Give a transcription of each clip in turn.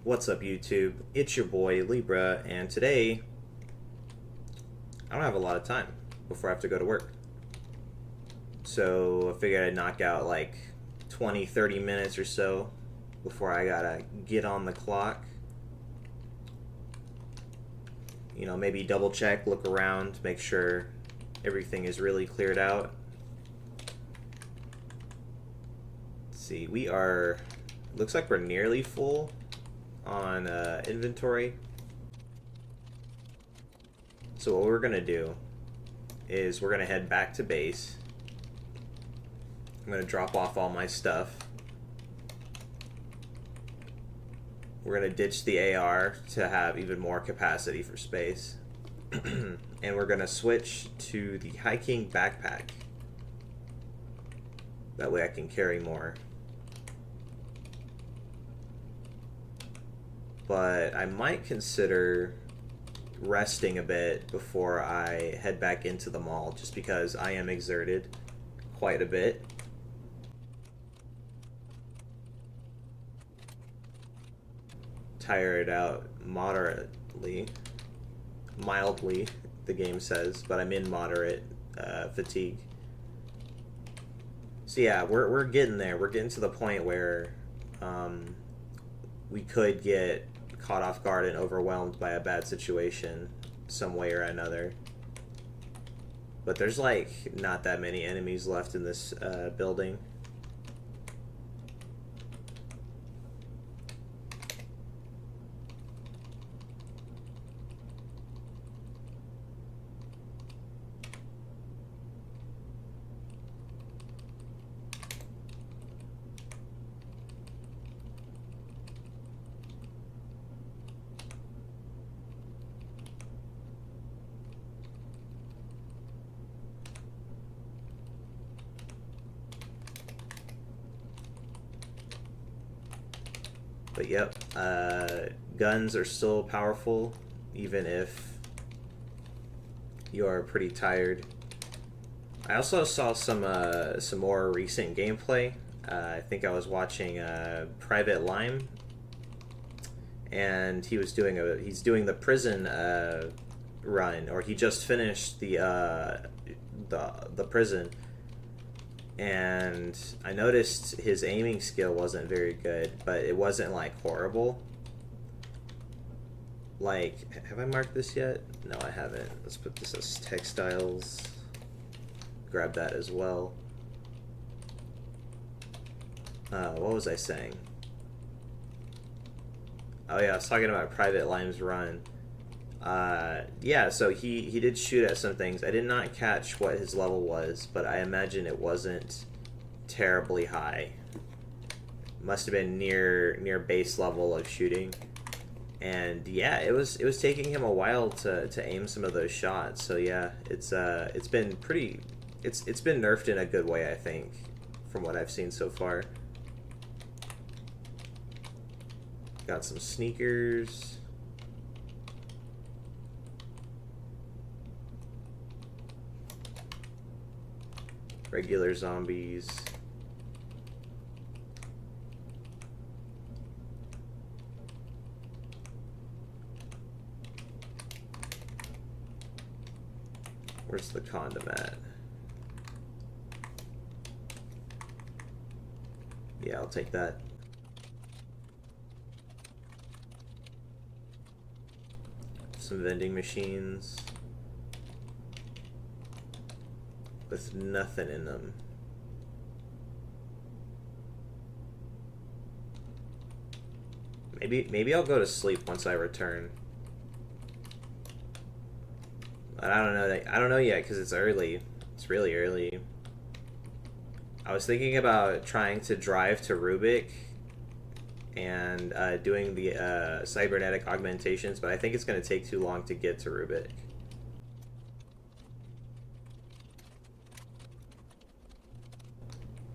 What's up, YouTube? It's your boy Libra, and today I don't have a lot of time before I have to go to work. So I figured I'd knock out like 20, 30 minutes or so before I gotta get on the clock. You know, maybe double check, look around, make sure everything is really cleared out. Let's see, looks like we're nearly full on inventory. So what we're gonna do is we're gonna head back to base. I'm gonna drop off all my stuff. We're gonna ditch the AR to have even more capacity for space. And we're gonna switch to the hiking backpack. That way I can carry more. But I might consider resting a bit before I head back into the mall, just because I am exerted quite a bit. Tired out mildly, the game says, but I'm in moderate fatigue. So yeah, we're getting there. We're getting to the point where we could get caught off guard and overwhelmed by a bad situation some way or another. But there's like not that many enemies left in this building. But yep, guns are still powerful, even if you're pretty tired. I also saw some more recent gameplay. I think I was watching Private Lime, and he's doing the prison run, or he just finished the prison. And I noticed his aiming skill wasn't very good, but it wasn't like horrible. Like, have I marked this yet? No, I haven't. Let's put this as textiles. Grab that as well. What was I saying? Oh yeah, I was talking about Private Lime's run. Yeah, so he did shoot at some things. I did not catch what his level was, but I imagine it wasn't terribly high. Must have been near base level of shooting. And yeah, it was taking him a while to aim some of those shots. So yeah, it's been nerfed in a good way, I think, from what I've seen so far. Got some sneakers. Regular zombies. Where's the condom at? Yeah, I'll take that. Some vending machines with nothing in them. Maybe I'll go to sleep once I return. But I don't know yet because it's early. It's really early. I was thinking about trying to drive to Rubik and doing the cybernetic augmentations, but I think it's going to take too long to get to Rubik.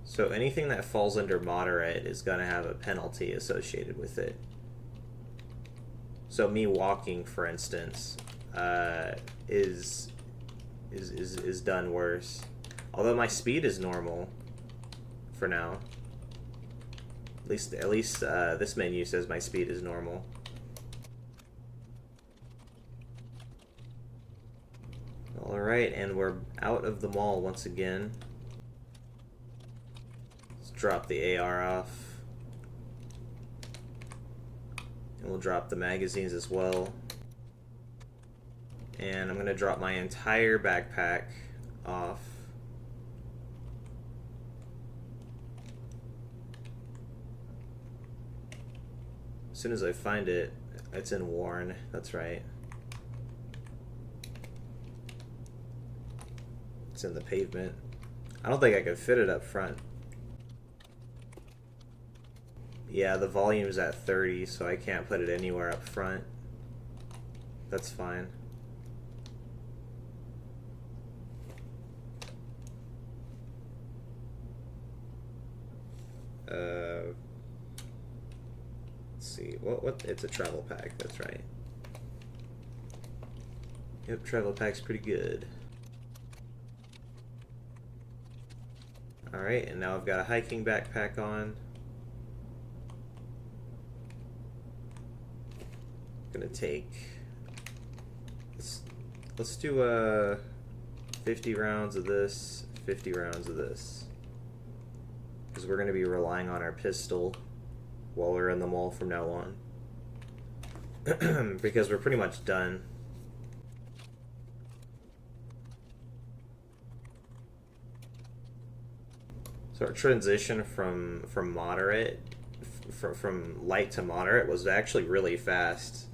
So anything that falls under moderate is going to have a penalty associated with it. So me walking, for instance, is done worse. Although my speed is normal for now. At least this menu says my speed is normal. Alright, and we're out of the mall once again. Let's drop the AR off. And we'll drop the magazines as well. And I'm going to drop my entire backpack off. As soon as I find it, it's in worn. That's right. It's in the pavement. I don't think I could fit it up front. Yeah, the volume's at 30, so I can't put it anywhere up front. That's fine. Let's see. What? It's a travel pack. That's right. Yep, travel pack's pretty good. Alright, and now I've got a hiking backpack on. Gonna take... Let's do 50 rounds of this, 50 rounds of this. Because we're gonna be relying on our pistol while we're in the mall from now on. Because we're pretty much done. So our transition from moderate, from light to moderate was actually really fast.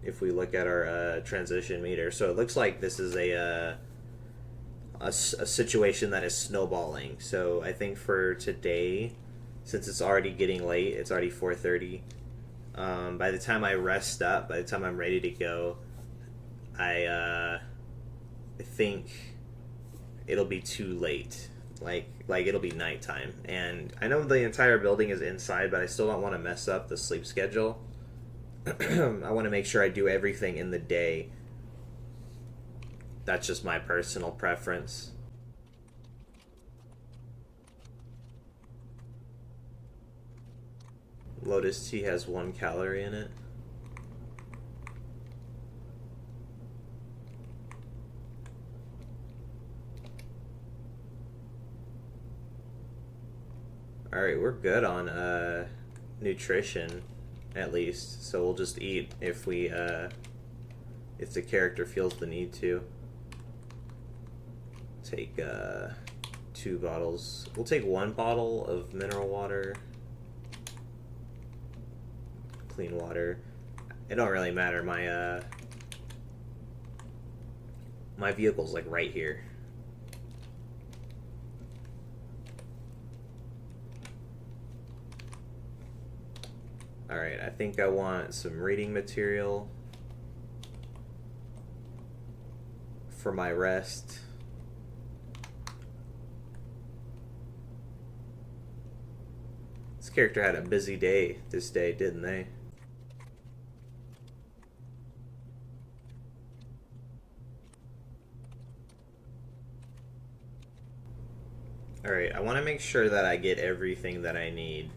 If we look at our transition meter, so it looks like this is a situation that is snowballing. So I think for today, since it's already getting late, it's already 4:30. By the time I rest up, by the time I'm ready to go, I think it'll be too late. Like it'll be nighttime, and I know the entire building is inside, but I still don't want to mess up the sleep schedule. I want to make sure I do everything in the day. That's just my personal preference. Lotus tea has 1 calorie in it. Alright, we're good on nutrition, at least. So we'll just eat if we if the character feels the need to. Take 2 bottles. We'll take 1 bottle of mineral water. Clean water. It don't really matter. My vehicle's like right here. Alright, I think I want some reading material for my rest. This character had a busy day this day, didn't they? Alright, I want to make sure that I get everything that I need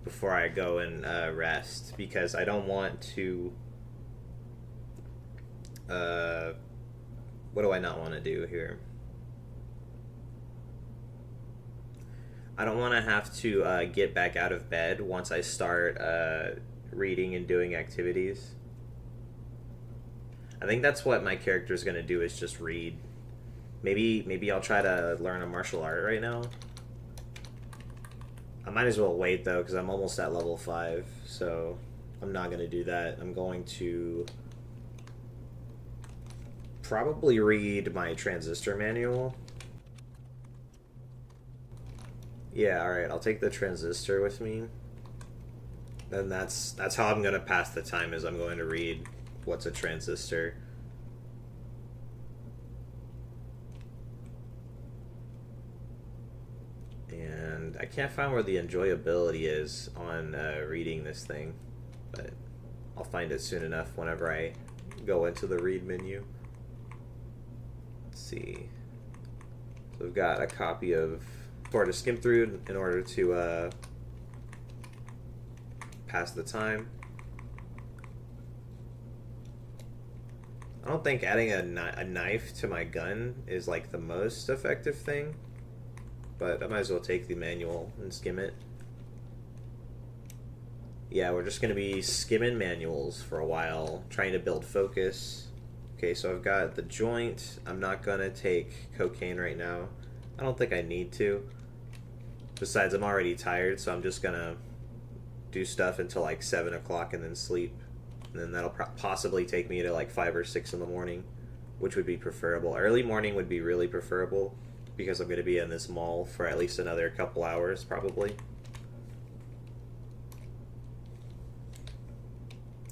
before I go and rest, because I don't want to what do I not want to do here? I don't want to have to get back out of bed once I start reading and doing activities. I think that's what my character is going to do, is just read. Maybe I'll try to learn a martial art right now. I might as well wait though, because I'm almost at level 5, so I'm not going to do that. I'm going to probably read my transistor manual. Yeah, alright, I'll take the transistor with me. Then that's how I'm going to pass the time, is I'm going to read what's a transistor. And I can't find where the enjoyability is on reading this thing, but I'll find it soon enough whenever I go into the read menu. Let's see. So we've got a copy of to skim through in order to pass the time. I don't think adding a knife to my gun is like the most effective thing, but I might as well take the manual and skim it. Yeah, we're just going to be skimming manuals for a while, trying to build focus. Okay, so I've got the joint. I'm not going to take cocaine right now. I don't think I need to. Besides, I'm already tired, so I'm just going to do stuff until like 7 o'clock and then sleep. And then that'll possibly take me to like 5 or 6 in the morning, which would be preferable. Early morning would be really preferable because I'm going to be in this mall for at least another couple hours probably.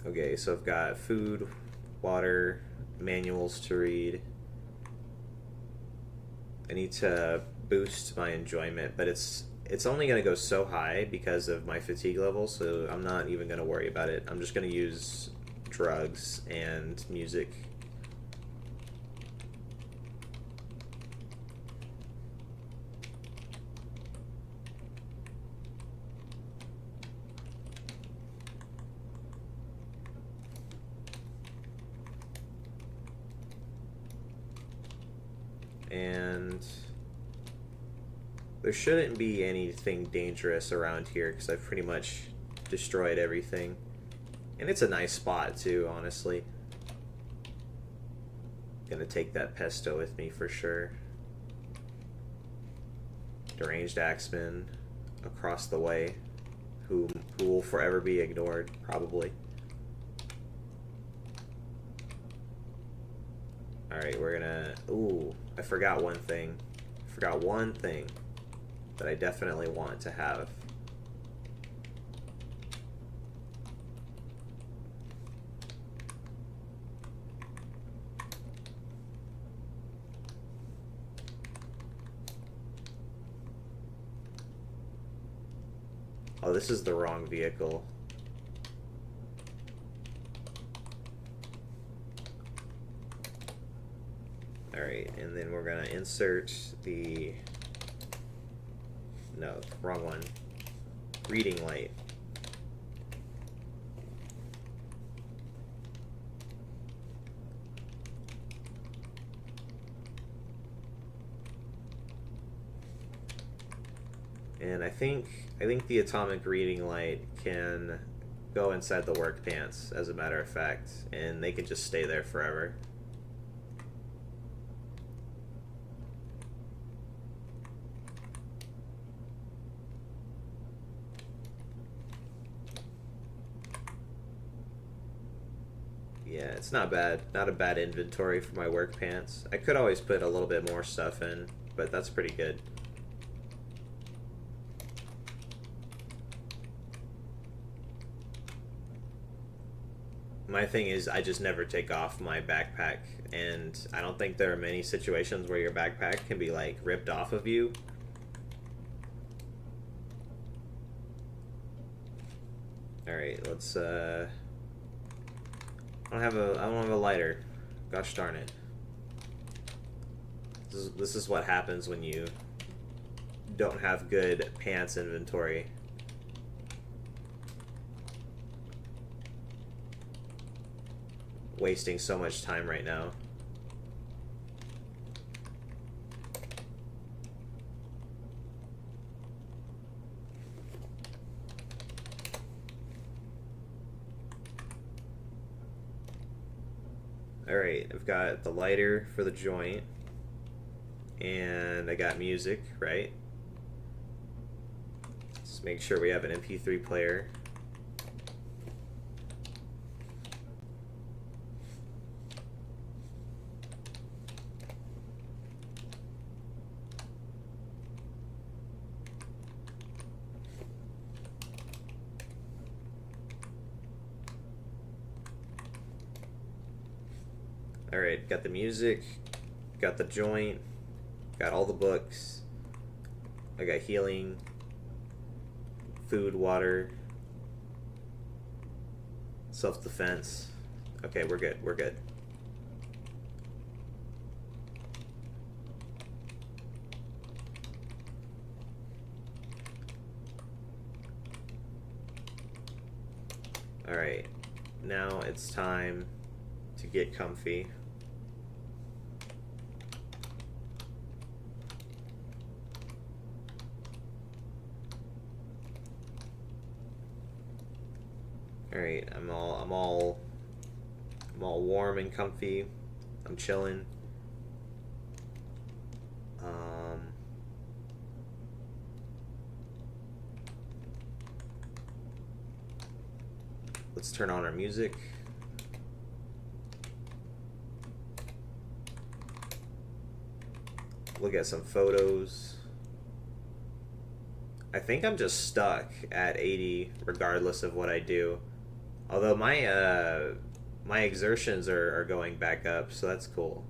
Okay, so I've got food, water, manuals to read. I need to boost my enjoyment, but it's only going to go so high because of my fatigue level, so I'm not even going to worry about it. I'm just going to use drugs and music. And there shouldn't be anything dangerous around here because I've pretty much destroyed everything. And it's a nice spot too, honestly. Gonna take that pesto with me for sure. Deranged axeman across the way, who will forever be ignored, probably. Alright, we're gonna... Ooh, I forgot one thing. I forgot one thing that I definitely want to have. Oh, this is the wrong vehicle. Alright, and then we're gonna insert the... No, wrong one. Reading light. And I think the atomic reading light can go inside the work pants, as a matter of fact, and they can just stay there forever. Yeah, it's not bad. Not a bad inventory for my work pants. I could always put a little bit more stuff in, but that's pretty good. My thing is, I just never take off my backpack, and I don't think there are many situations where your backpack can be, like, ripped off of you. Alright, let's, I don't have a lighter. Gosh darn it. This is what happens when you don't have good pants inventory. Wasting so much time right now. Alright, I've got the lighter for the joint, and I got music, right? Let's make sure we have an MP3 player. Alright, got the music, got the joint, got all the books, I got healing, food, water, self-defense. Okay, we're good, we're good. now it's time to get comfy. All right, I'm all warm and comfy. I'm chilling. Let's turn on our music. Look at some photos. I think I'm just stuck at 80 regardless of what I do. Although my exertions are going back up, so that's cool.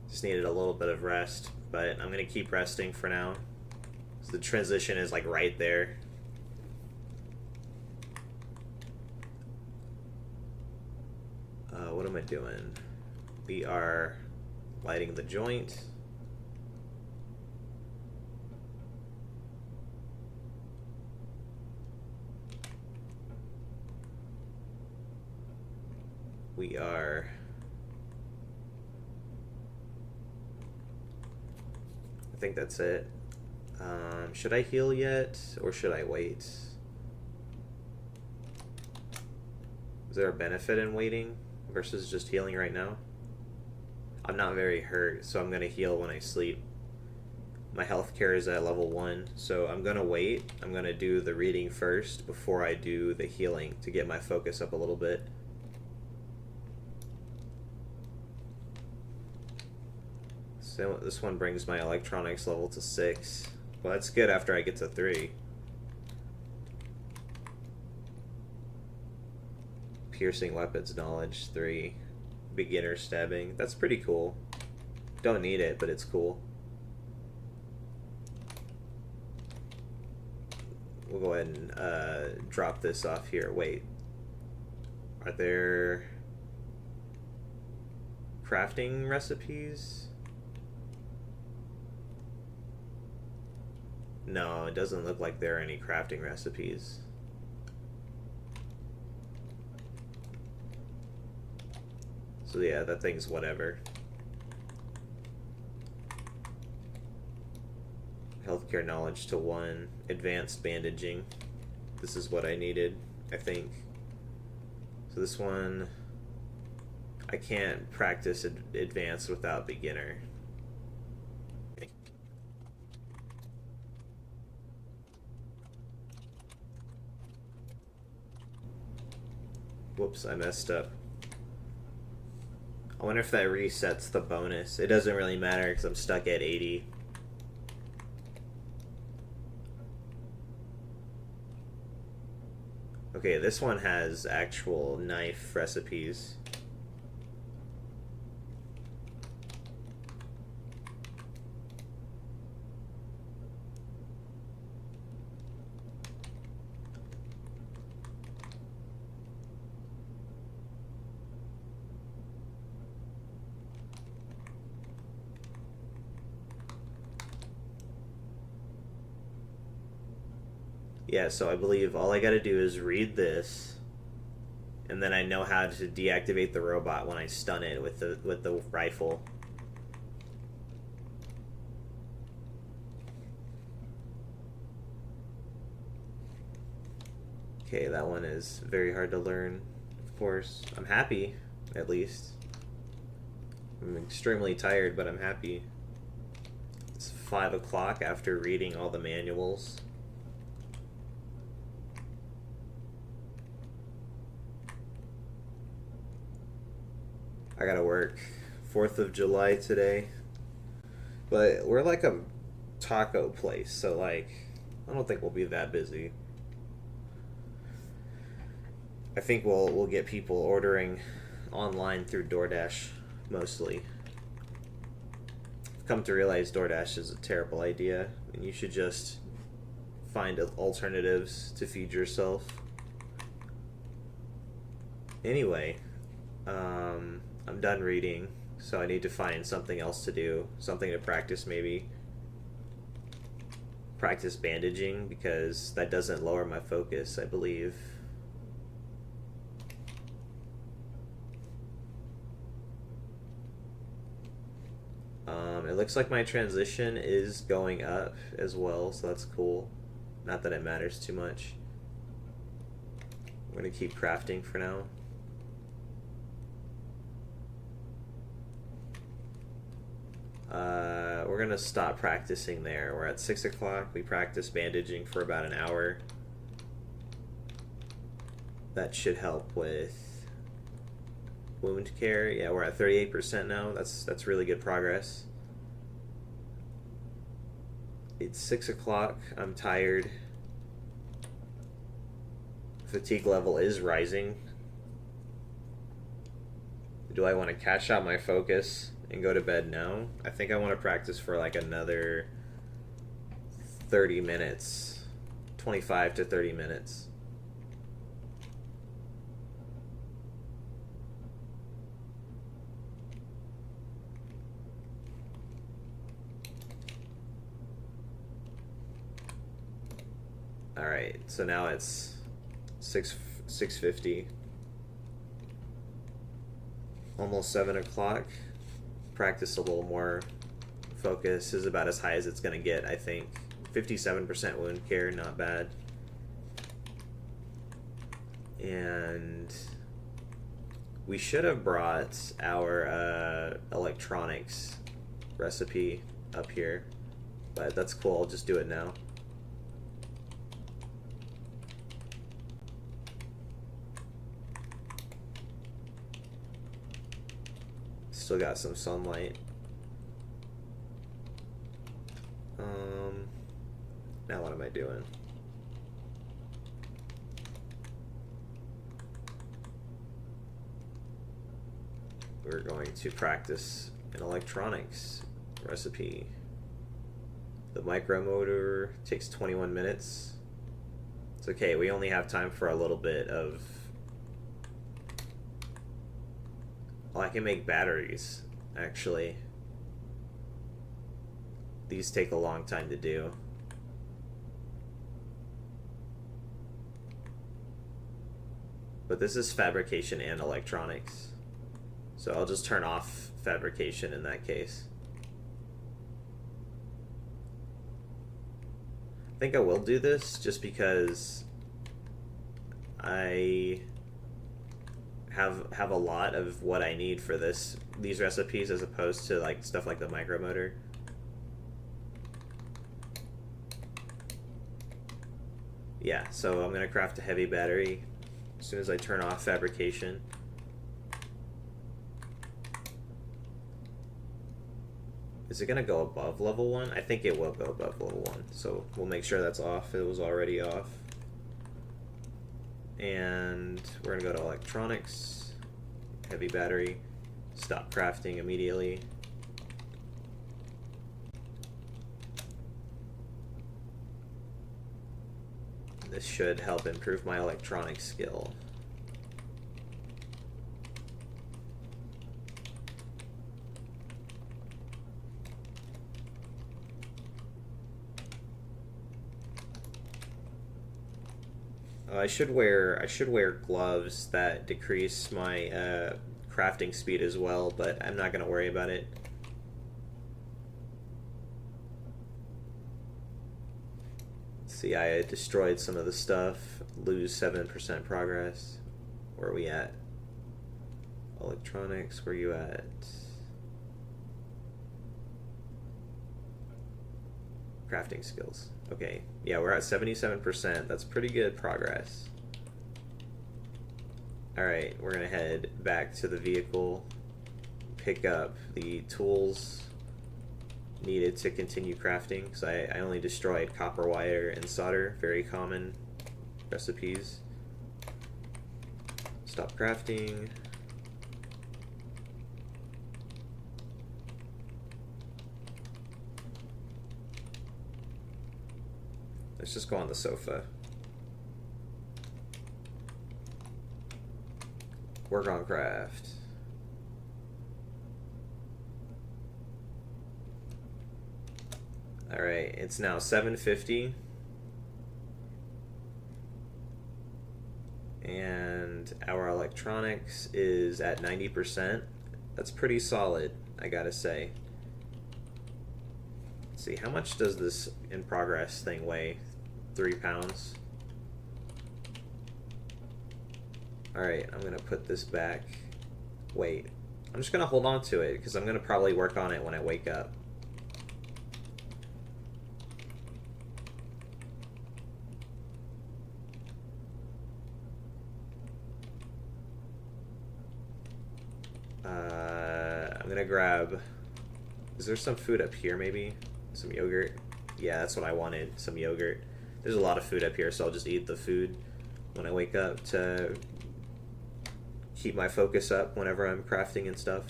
Just needed a little bit of rest, but I'm gonna keep resting for now. So the transition is like right there. What am I doing? We are lighting the joint. We are I think that's it. Should I heal yet, or should I wait? Is there a benefit in waiting versus just healing right now? I'm not very hurt, so I'm gonna heal when I sleep. My health care is at level 1, so I'm gonna wait. I'm gonna do the reading first before I do the healing to get my focus up a little bit. So this one brings my electronics level to 6. Well, that's good after I get to 3. Piercing weapons knowledge 3. Beginner stabbing. That's pretty cool. Don't need it, but it's cool. We'll go ahead and drop this off here. Wait. Are there crafting recipes? No, it doesn't look like there are any crafting recipes. So yeah, that thing's whatever. Healthcare knowledge to 1. Advanced bandaging. This is what I needed, I think. So this one, I can't practice advanced without beginner. Whoops, I messed up. I wonder if that resets the bonus. It doesn't really matter because I'm stuck at 80. Okay, this one has actual knife recipes. Yeah, so I believe all I gotta do is read this, and then I know how to deactivate the robot when I stun it with the rifle. Okay, that one is very hard to learn, of course. I'm happy, at least. I'm extremely tired, but I'm happy. It's 5 o'clock after reading all the manuals. I gotta work 4th of July today, but we're like a taco place, so like I don't think we'll be that busy. I think we'll get people ordering online through DoorDash mostly. I've come to realize DoorDash is a terrible idea, and you should just find alternatives to feed yourself. Anyway, I'm done reading, so I need to find something else to do, something to practice maybe. Practice bandaging, because that doesn't lower my focus, I believe. It looks like my transition is going up as well, so that's cool. Not that it matters too much. I'm going to keep crafting for now. We're going to stop practicing there. We're at 6 o'clock. We practice bandaging for about an hour. That should help with wound care. Yeah, we're at 38% now. That's really good progress. It's 6 o'clock. I'm tired. Fatigue level is rising. Do I want to cash out my focus and go to bed now? I think I want to practice for like another 30 minutes. 25 to 30 minutes. Alright, so now it's 6:50. Almost 7 o'clock. Practice a little more. Focus is about as high as it's going to get, I think. 57% wound care, not bad. And we should have brought our electronics recipe up here, but that's cool. I'll just do it now. Still got some sunlight. Now what am I doing? We're going to practice an electronics recipe. The micromotor takes 21 minutes. It's okay, we only have time for a little bit of... Well, I can make batteries, actually. These take a long time to do. But this is fabrication and electronics. So I'll just turn off fabrication in that case. I think I will do this just because I have a lot of what I need for these recipes as opposed to like stuff like the micromotor. Yeah, so I'm gonna craft a heavy battery as soon as I turn off fabrication. Is it gonna go above level 1? I think it will go above level 1, so we'll make sure that's off. It was already off. And we're gonna go to electronics, heavy battery, stop crafting immediately. This should help improve my electronics skill. I should wear gloves that decrease my crafting speed as well, but I'm not going to worry about it. See, I destroyed some of the stuff. Lose 7% progress. Where are we at? Electronics, where are you at? Crafting skills. Okay, yeah, we're at 77%. That's pretty good progress. Alright, we're gonna head back to the vehicle, pick up the tools needed to continue crafting, because I only destroyed copper wire and solder, very common recipes. Stop crafting. Let's just go on the sofa. Work on craft. Alright, it's now 7:50. And our electronics is at 90%. That's pretty solid, I gotta say. Let's see, how much does this in progress thing weigh? 3 pounds. Alright, I'm gonna put this back. Wait, I'm just gonna hold on to it because I'm gonna probably work on it when I wake up. I'm gonna grab... Is there some food up here, maybe? Some yogurt? Yeah, that's what I wanted, some yogurt. There's a lot of food up here, so I'll just eat the food when I wake up to keep my focus up whenever I'm crafting and stuff.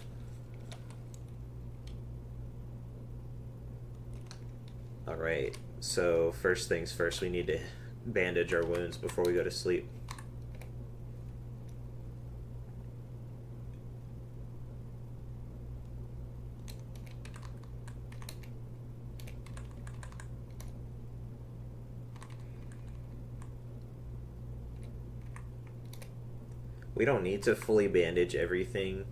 Alright, so first things first, we need to bandage our wounds before we go to sleep. We don't need to fully bandage everything.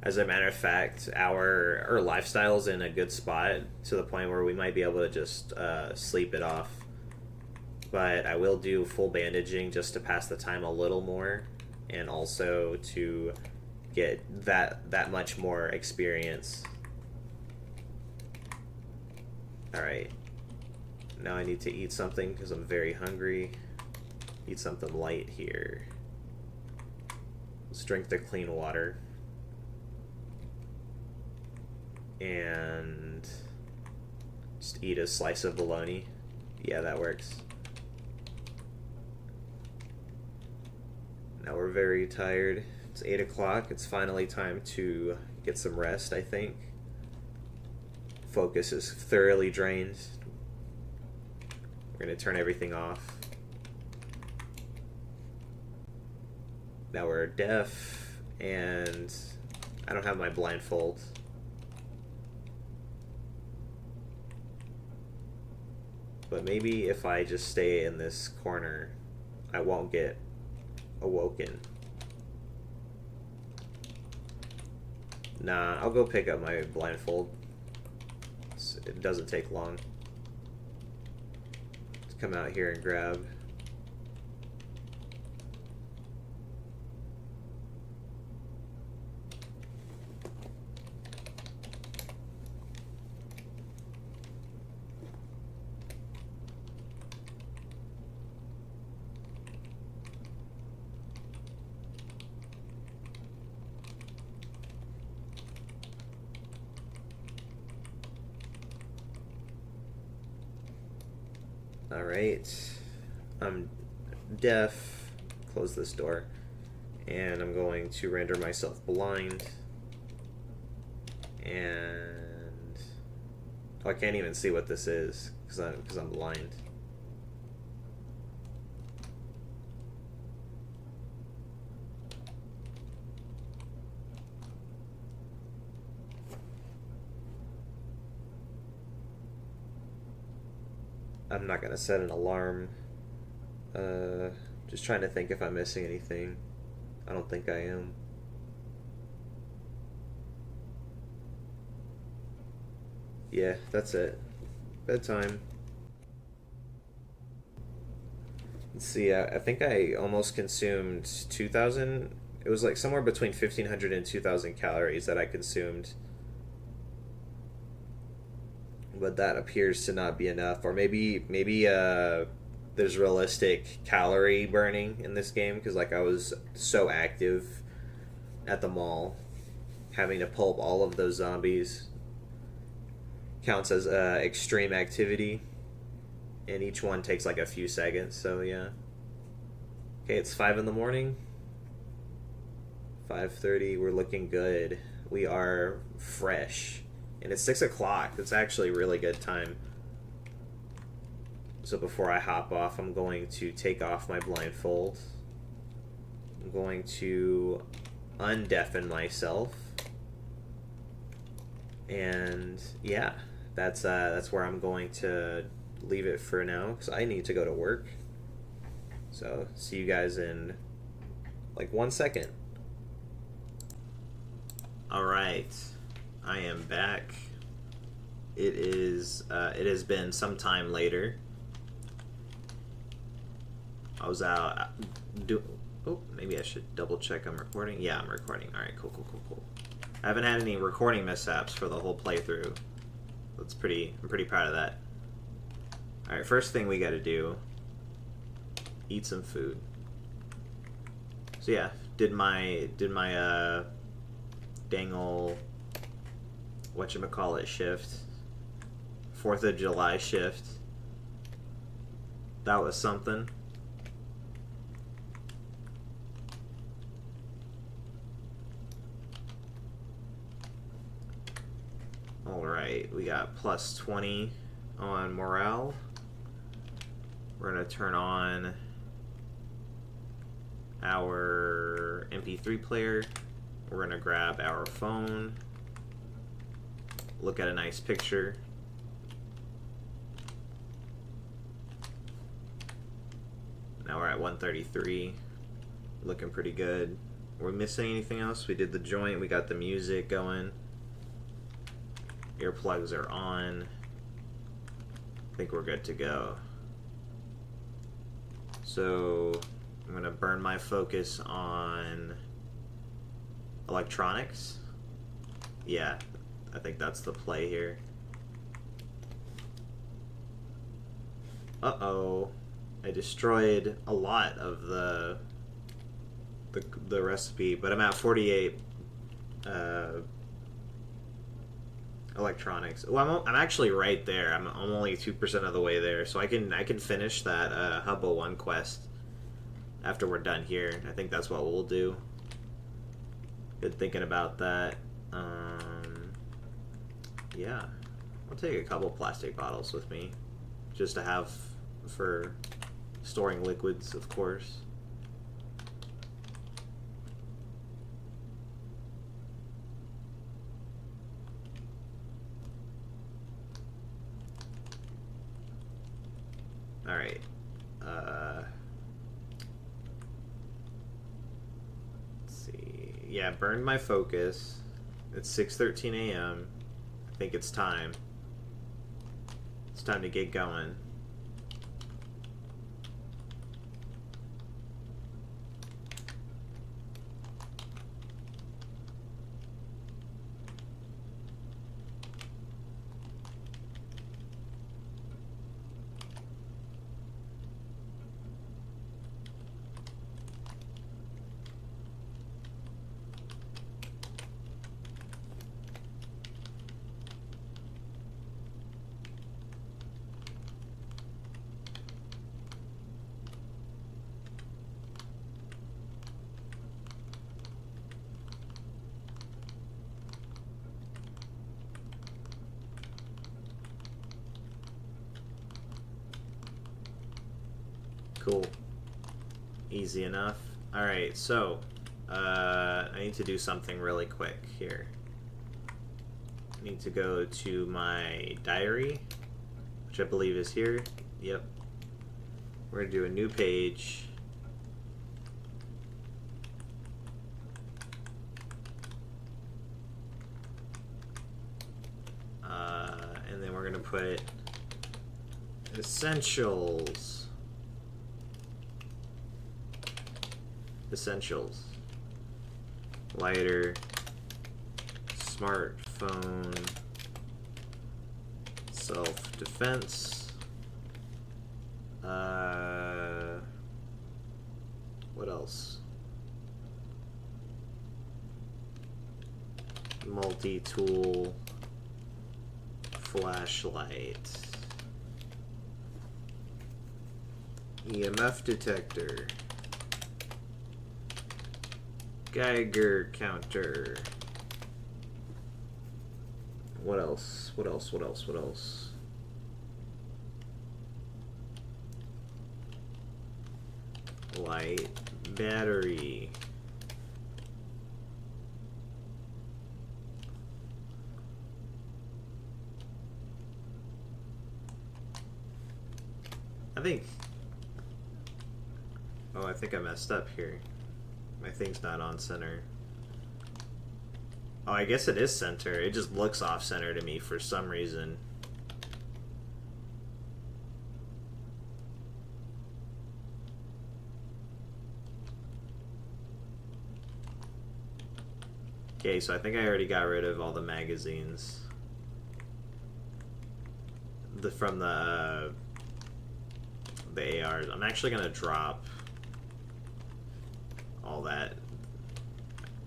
As a matter of fact, our lifestyle's in a good spot to the point where we might be able to just sleep it off. But I will do full bandaging just to pass the time a little more, and also to get that much more experience. Alright. Now I need to eat something because I'm very hungry. Eat something light here. Let's drink the clean water. And just eat a slice of bologna. Yeah, that works. Now we're very tired. It's 8 o'clock. It's finally time to get some rest, I think. Focus is thoroughly drained. We're going to turn everything off. Now we're deaf, and I don't have my blindfold. But maybe if I just stay in this corner, I won't get awoken. Nah, I'll go pick up my blindfold. It doesn't take long. Let's come out here and grab. Alright, I'm deaf, close this door, and I'm going to render myself blind, and oh, I can't even see what this is, because I'm blind. I'm not gonna set an alarm. Just trying to think if I'm missing anything. I don't think I am. Yeah, that's it. Bedtime. Let's see, I think I almost consumed 2,000. It was like somewhere between 1,500 and 2,000 calories that I consumed. But that appears to not be enough. Or maybe there's realistic calorie burning in this game, because like I was so active at the mall, having to pulp all of those zombies counts as extreme activity, and each one takes like a few seconds. So yeah. Okay, it's 5 in the morning. 5:30. We're looking good. We are fresh. And it's 6 o'clock. It's actually a really good time. So before I hop off, I'm going to take off my blindfold. I'm going to undeafen myself. And yeah, that's where I'm going to leave it for now, because I need to go to work. So see you guys in like 1 second. All right. I am back. It has been some time later. I was out oh, maybe I should double check I'm recording. Yeah, I'm recording. All right, cool. I haven't had any recording mishaps for the whole playthrough. I'm pretty proud of that. All right, first thing we got to do, eat some food. So yeah, did my dang ol' whatchamacallit shift, 4th of July shift. That was something. Alright, we got plus 20 on morale. We're going to turn on our MP3 player. We're going to grab our phone, look at a nice picture. Now we're at 133, looking pretty good. We're missing anything else? We did the joint, we got the music going. Earplugs are on. I think we're good to go. So I'm gonna burn my focus on electronics. Yeah, I think that's the play here. Uh-oh. I destroyed a lot of the recipe, but I'm at 48 electronics. Well, I'm actually right there. I'm only 2% of the way there, so I can finish that Hubba 1 quest after we're done here. I think that's what we'll do. Been thinking about that. Yeah, I'll take a couple plastic bottles with me, just to have for storing liquids, of course. All right. Let's see. Yeah, burned my focus. It's 6:13 a.m. I think it's time. It's time to get going. Cool. Easy enough. Alright, so I need to do something really quick here. I need to go to my diary, which I believe is here. Yep. We're going to do a new page. And then we're going to put essentials. Essentials. Lighter, smartphone, self-defense, what else? Multi-tool, flashlight, EMF detector, Geiger counter. What else? What else? What else? What else? Light, battery. I think I messed up here. My thing's not on center. Oh, I guess it is center. It just looks off-center to me for some reason. Okay, so I think I already got rid of all the magazines. From the ARs. I'm actually gonna drop all that.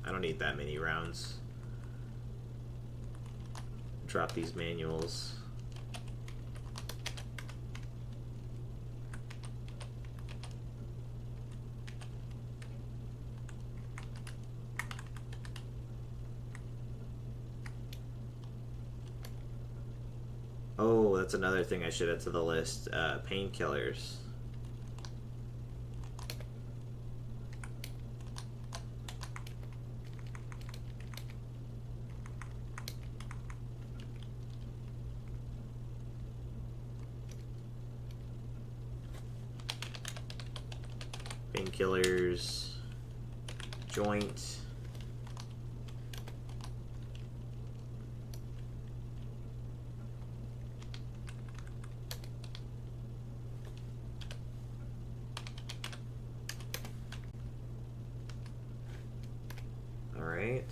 I don't need that many rounds. Drop these manuals. Oh, that's another thing I should add to the list. Painkillers. Painkillers. Joint. Alright.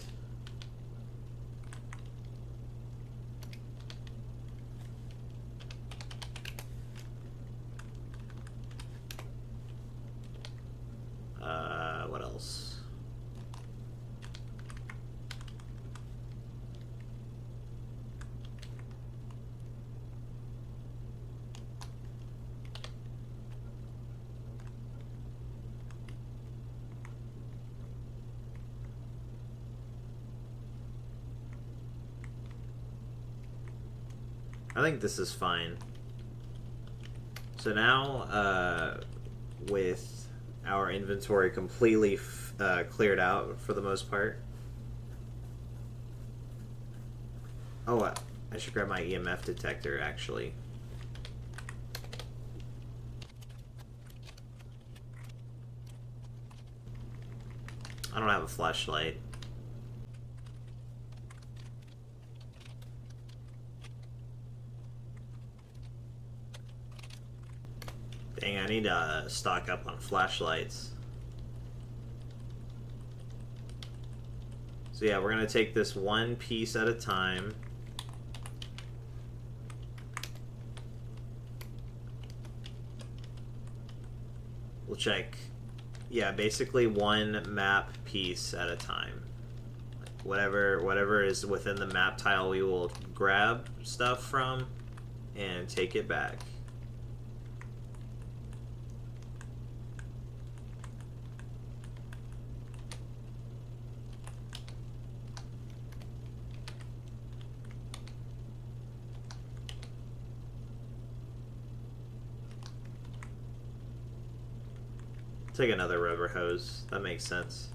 What else? I think this is fine. So now, with our inventory completely cleared out for the most part. Oh, I should grab my EMF detector, actually. I don't have a flashlight. Dang, I need to stock up on flashlights. So yeah, we're gonna take this one piece at a time. We'll check, yeah, basically one map piece at a time. Whatever is within the map tile, we will grab stuff from and take it back. Take another rubber hose. That makes sense.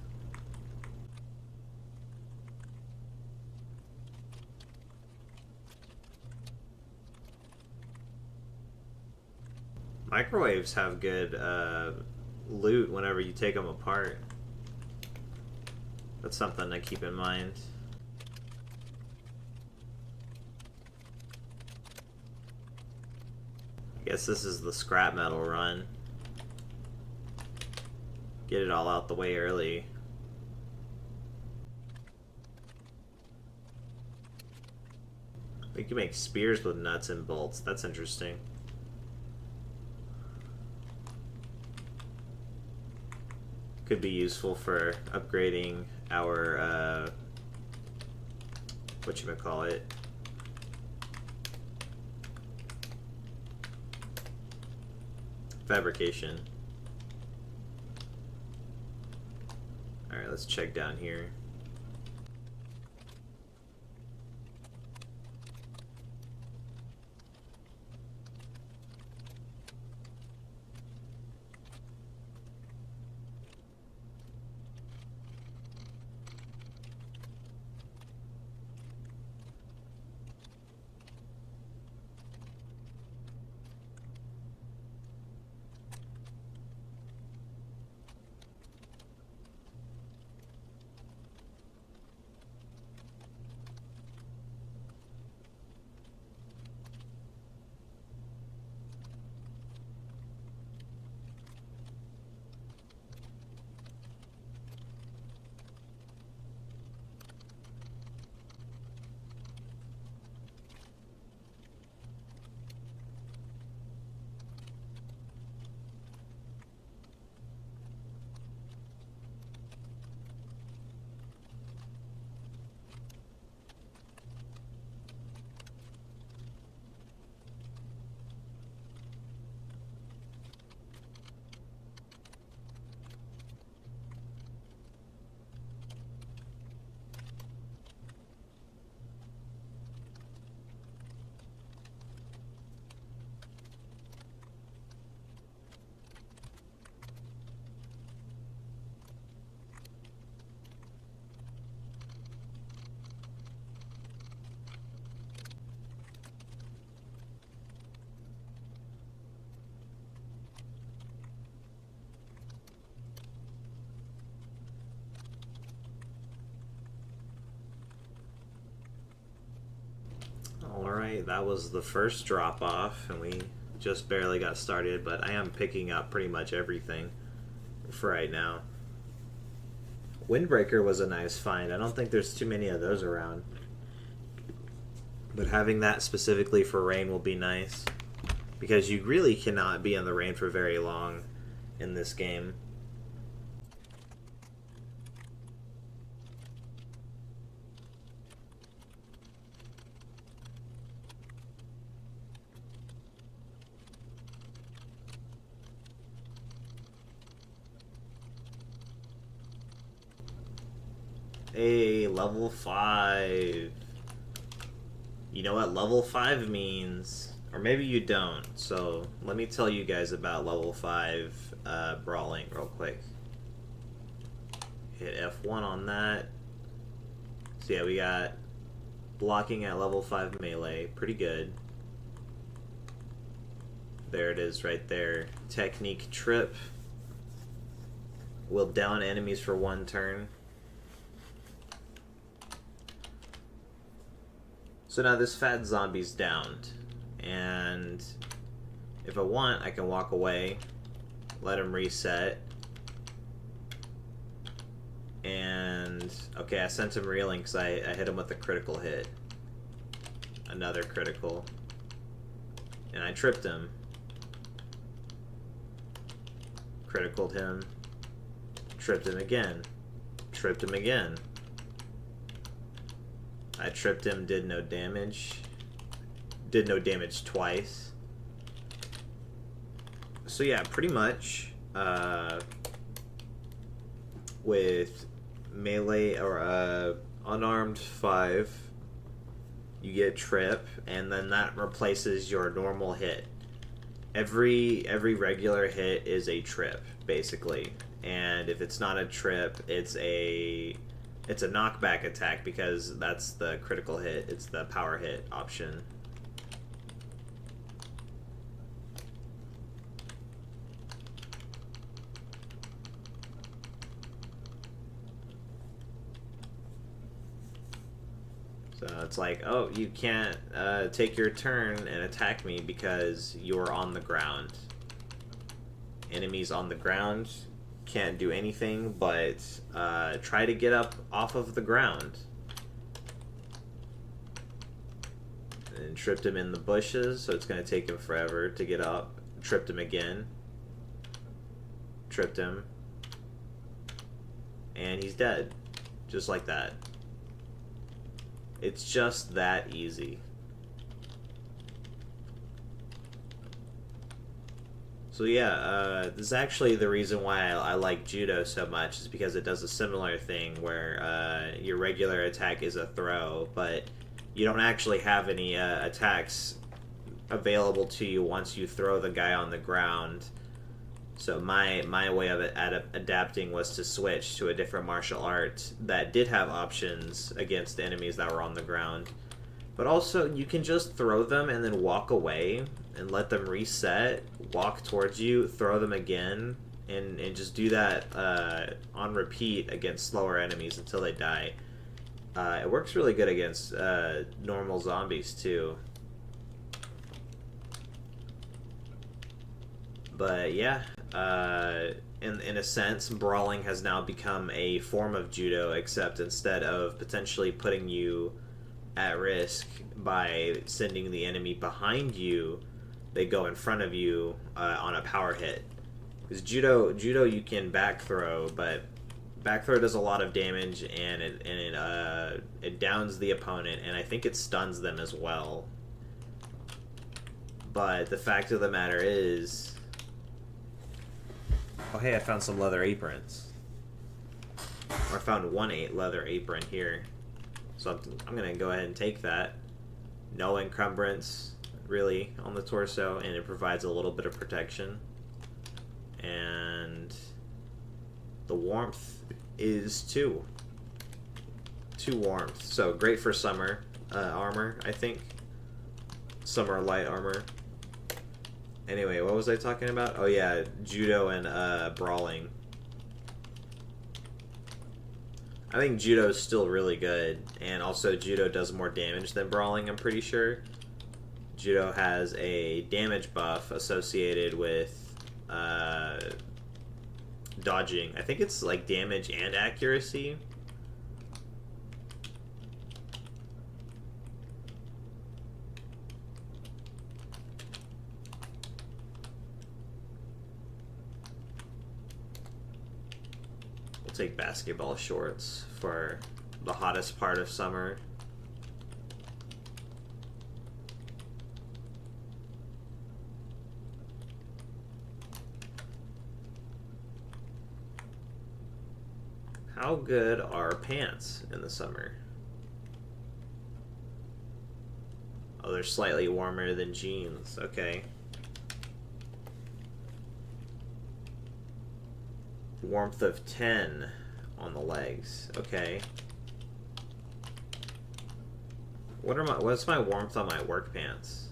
Microwaves have good loot whenever you take them apart. That's something to keep in mind. I guess this is the scrap metal run. Get it all out the way early. We can make spears with nuts and bolts. That's interesting. Could be useful for upgrading our whatchamacallit. Fabrication. Alright, let's check down here. Alright, that was the first drop off, and we just barely got started, but I am picking up pretty much everything for right now. Windbreaker was a nice find. I don't think there's too many of those around. But having that specifically for rain will be nice, because you really cannot be in the rain for very long in this game. Hey, level 5. You know what level 5 means? Or maybe you don't. So let me tell you guys about level 5 brawling real quick. Hit F1 on that. So yeah, we got blocking at level 5 melee. Pretty good. There it is right there. Technique trip. Will down enemies for 1 turn. So now this fat zombie's downed, and if I want, I can walk away, let him reset, and okay, I sent him reeling because I hit him with a critical hit, another critical, and I tripped him, criticaled him, tripped him again, tripped him again. I tripped him, did no damage. Did no damage twice. So yeah, pretty much with melee or unarmed 5, you get trip, and then that replaces your normal hit. Every regular hit is a trip, basically. And if it's not a trip, it's a knockback attack, because that's the critical hit. It's the power hit option. So it's like, oh, you can't take your turn and attack me because you're on the ground. Enemies on the ground can't do anything but try to get up off of the ground. And tripped him in the bushes, so it's going to take him forever to get up. Tripped him again. Tripped him. And he's dead. Just like that. It's just that easy. So yeah, this is actually the reason why I like Judo so much, is because it does a similar thing where your regular attack is a throw, but you don't actually have any attacks available to you once you throw the guy on the ground. So my way of adapting was to switch to a different martial art that did have options against enemies that were on the ground. But also, you can just throw them and then walk away and let them reset, walk towards you, throw them again, and just do that on repeat against slower enemies until they die. It works really good against normal zombies, too. But yeah, in a sense, brawling has now become a form of Judo, except instead of potentially putting you at risk by sending the enemy behind you, they go in front of you on a power hit. Because Judo you can back throw, but back throw does a lot of damage, and it downs the opponent, and I think it stuns them as well. But the fact of the matter is, oh hey, I found some leather aprons. Or I found one leather apron here. So I'm going to go ahead and take that. No encumbrance, really, on the torso, and it provides a little bit of protection. And the warmth is 2. 2 warmth. So great for summer armor, I think. Summer light armor. Anyway, what was I talking about? Oh yeah, Judo and brawling. I think Judo is still really good, and also Judo does more damage than brawling, I'm pretty sure. Judo has a damage buff associated with dodging. I think it's like damage and accuracy. We'll take basketball shorts for the hottest part of summer. How good are pants in the summer? Oh, they're slightly warmer than jeans. Okay. Warmth of 10 on the legs. Okay. What's my warmth on my work pants?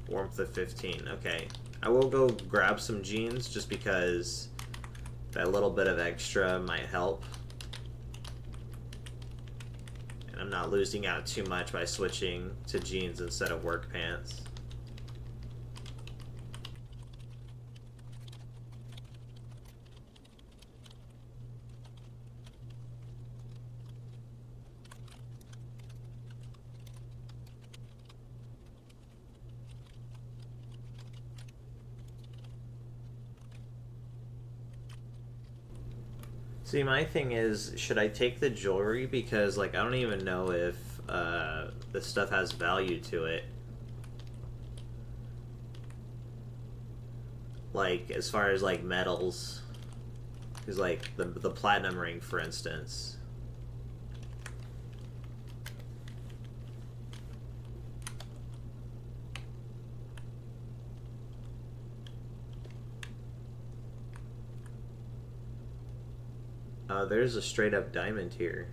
Warmth of 15. Okay. I will go grab some jeans just because that little bit of extra might help. I'm not losing out too much by switching to jeans instead of work pants. See, my thing is, should I take the jewelry? Because, like, I don't even know if this stuff has value to it. Like, as far as, like, metals. Because, like, the platinum ring, for instance. There's a straight up diamond here.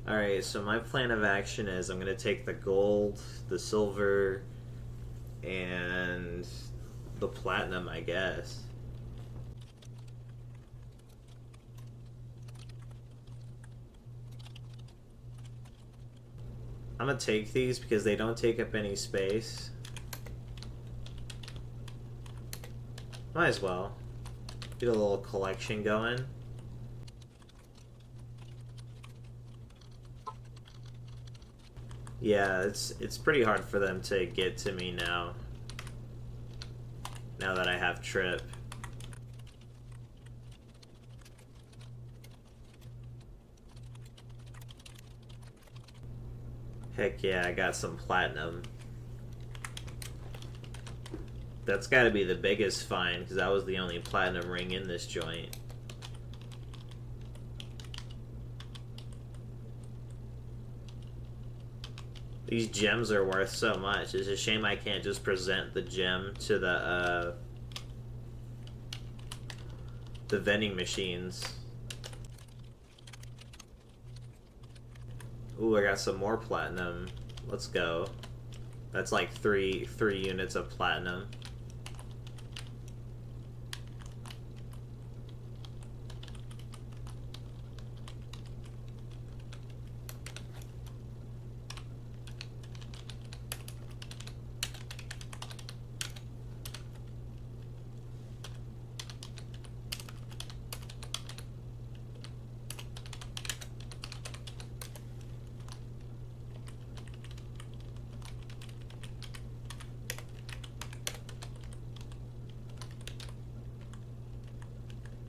Alright, so my plan of action is I'm going to take the gold, the silver, and the platinum, I guess. I'm gonna take these because they don't take up any space. Might as well. Get a little collection going. Yeah, it's pretty hard for them to get to me now. Now that I have Trip. Heck yeah, I got some platinum. That's got to be the biggest find, because that was the only platinum ring in this joint. These gems are worth so much. It's a shame I can't just present the gem to the vending machines. Ooh, I got some more platinum. Let's go. That's like three units of platinum.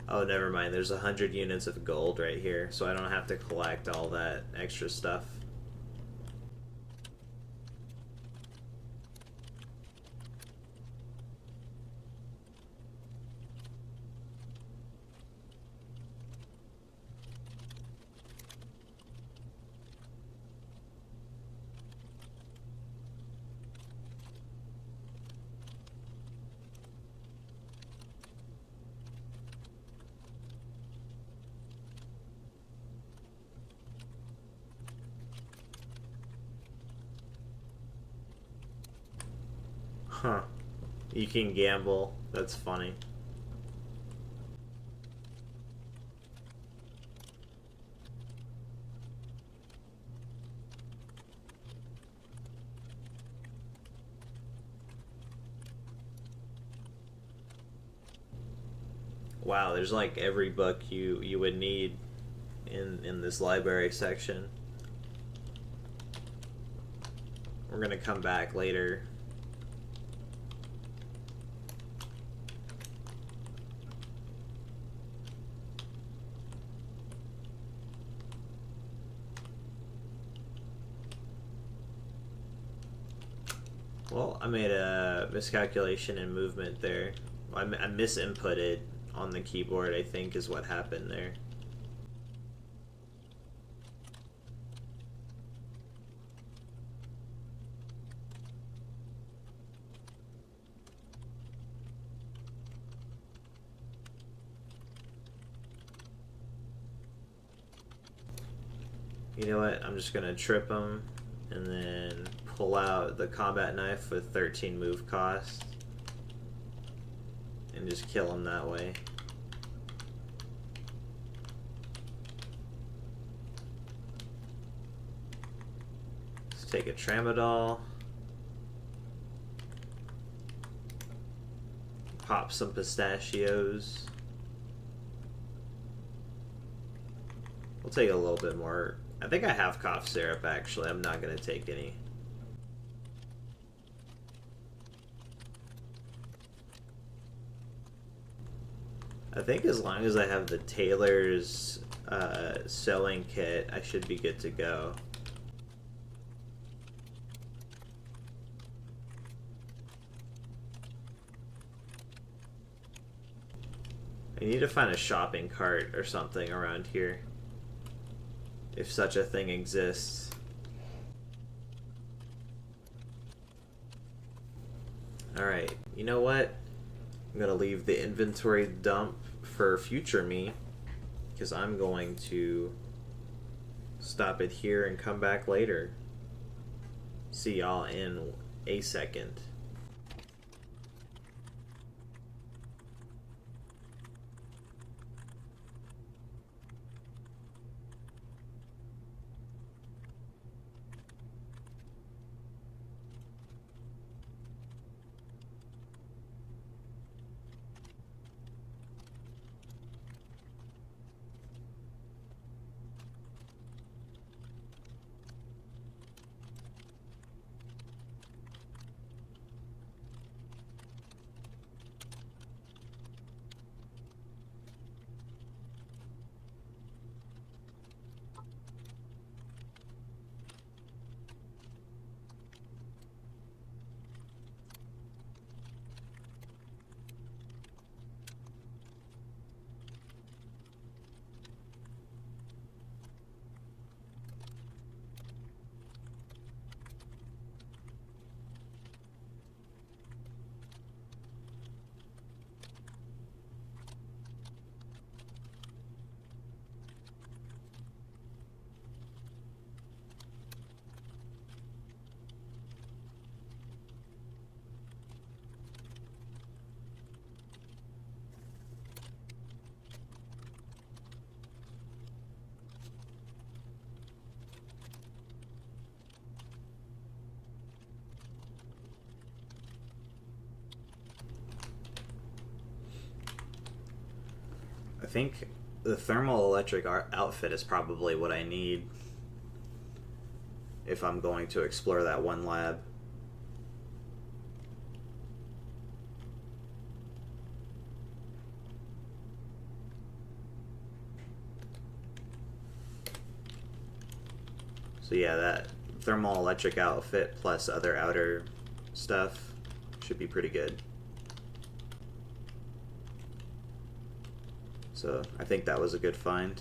Oh, never mind. There's 100 units of gold right here, so I don't have to collect all that extra stuff. Huh. You can gamble. That's funny. Wow, there's like every book you would need in this library section. We're gonna come back later. Well, I made a miscalculation in movement there. I misinputted on the keyboard, I think, is what happened there. You know what? I'm just gonna trip him and then pull out the combat knife with 13 move cost and just kill him that way. Let's take a tramadol, pop some pistachios. We'll take a little bit more. I think I have cough syrup actually. I'm not going to take any. I think as long as I have the tailor's sewing kit, I should be good to go. I need to find a shopping cart or something around here, if such a thing exists. Alright, you know what? I'm gonna leave the inventory dump for future me, because I'm going to stop it here and come back later. See y'all in a second. I think the thermal electric outfit is probably what I need if I'm going to explore that one lab. So yeah, that thermal electric outfit plus other outer stuff should be pretty good. So I think that was a good find.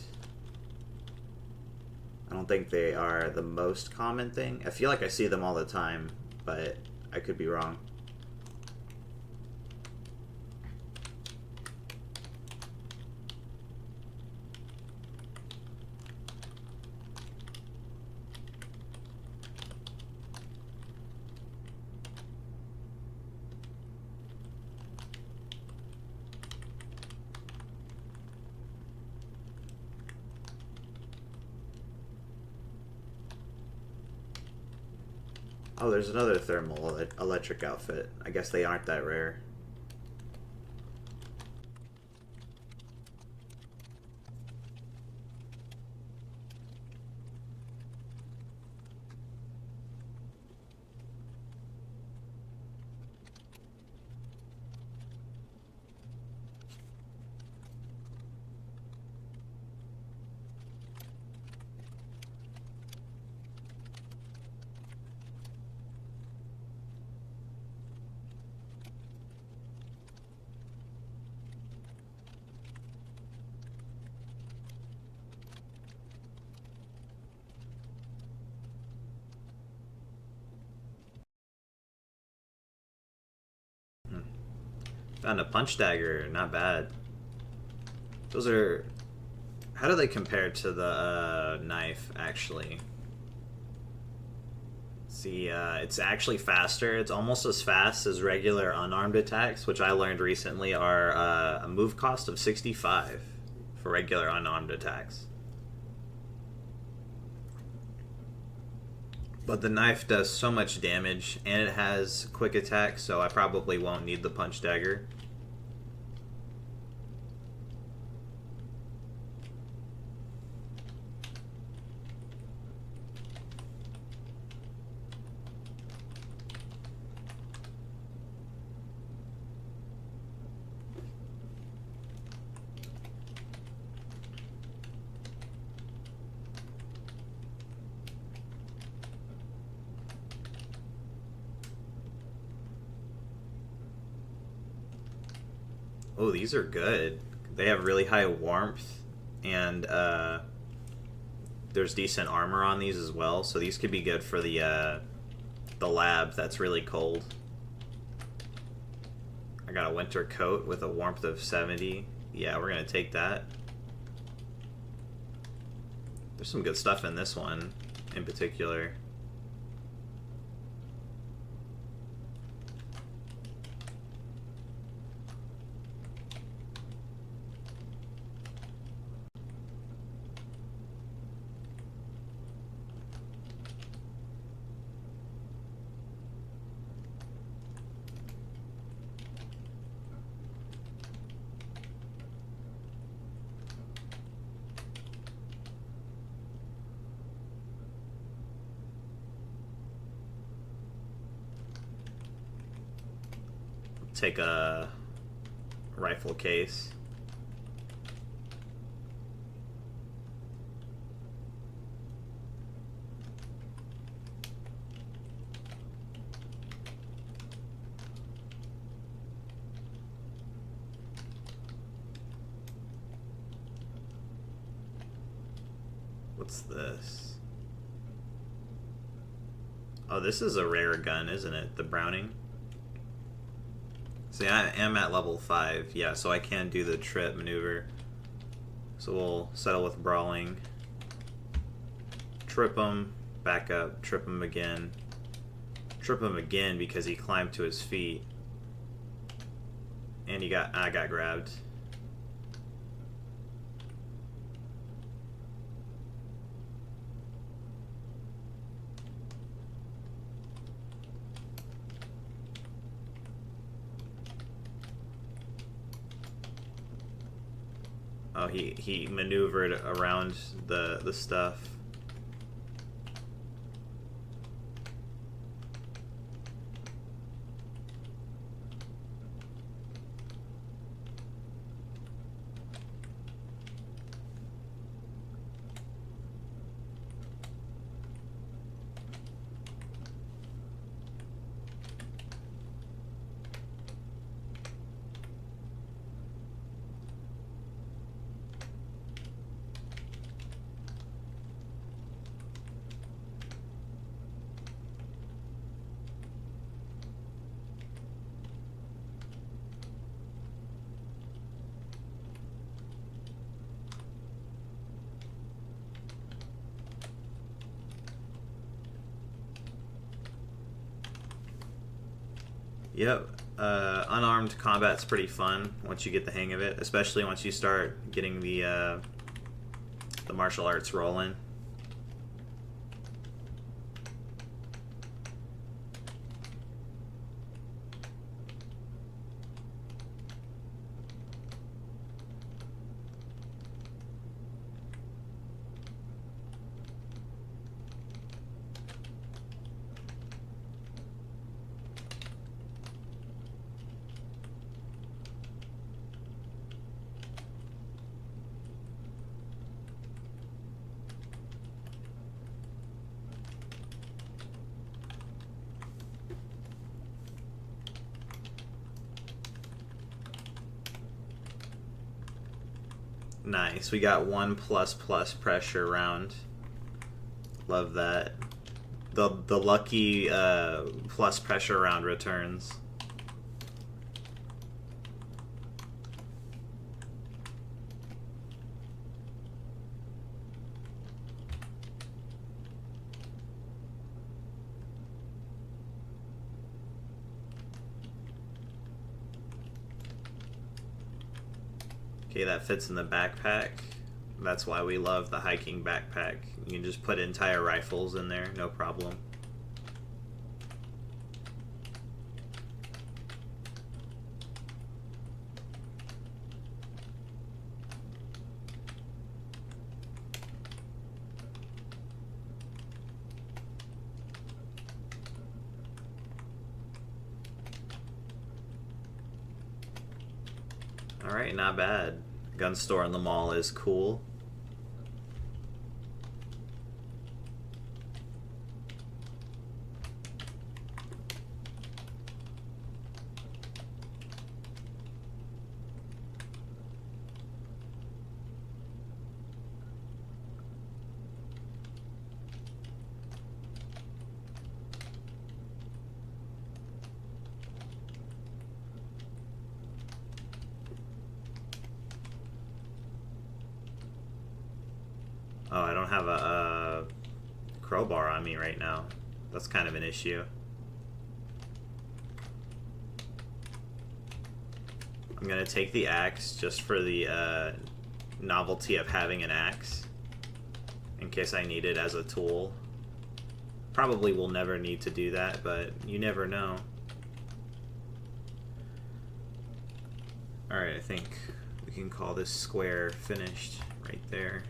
I don't think they are the most common thing. I feel like I see them all the time, but I could be wrong. Oh, there's another thermal electric outfit. I guess they aren't that rare. Found a punch dagger, not bad. Those are... How do they compare to the knife, actually? See, it's actually faster. It's almost as fast as regular unarmed attacks, which I learned recently are a move cost of 65 for regular unarmed attacks. But the knife does so much damage, and it has quick attack, so I probably won't need the punch dagger. Oh, these are good. They have really high warmth, and there's decent armor on these as well, so these could be good for the lab that's really cold. I got a winter coat with a warmth of 70. Yeah, we're gonna take that. There's some good stuff in this one, in particular. Take a rifle case. What's this? Oh, this is a rare gun, isn't it? The Browning. See, I am at level 5, yeah, so I can do the trip maneuver. So we'll settle with brawling. Trip him, back up, trip him again. Trip him again because he climbed to his feet. And I got grabbed. Oh, he maneuvered around the stuff. Yep, unarmed combat's pretty fun once you get the hang of it, especially once you start getting the martial arts rolling. Nice. We got 1++ pressure round. Love that. The lucky plus pressure round returns. Okay, that fits in the backpack. That's why we love the hiking backpack. You can just put entire rifles in there, no problem. Alright, not bad. Gun store in the mall is cool. Oh, I don't have a crowbar on me right now. That's kind of an issue. I'm gonna take the axe just for the novelty of having an axe in case I need it as a tool. Probably will never need to do that, but you never know. Alright, I think we can call this square finished right there.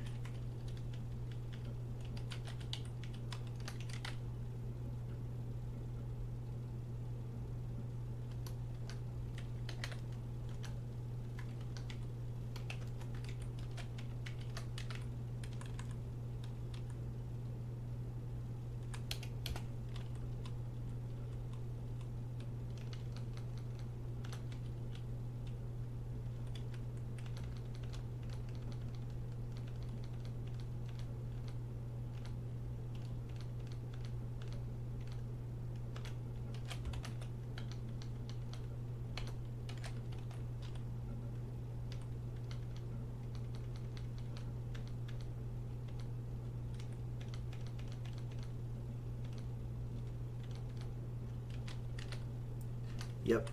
Yep.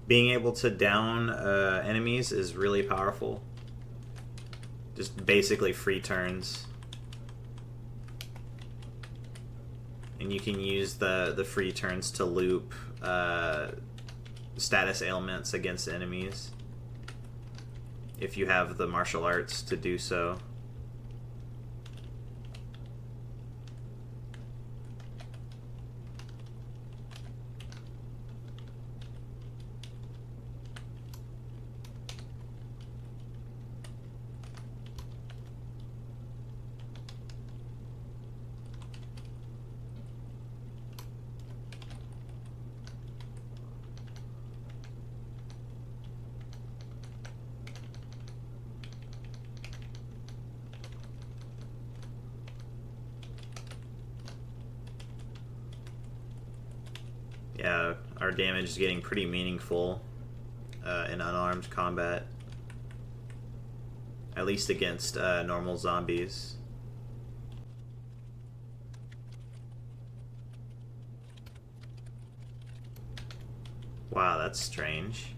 Being able to down enemies is really powerful. Just basically free turns. And you can use the free turns to loop status ailments against enemies if you have the martial arts to do so. Yeah, our damage is getting pretty meaningful in unarmed combat. At least against normal zombies. Wow, that's strange.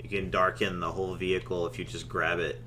You can darken the whole vehicle if you just grab it.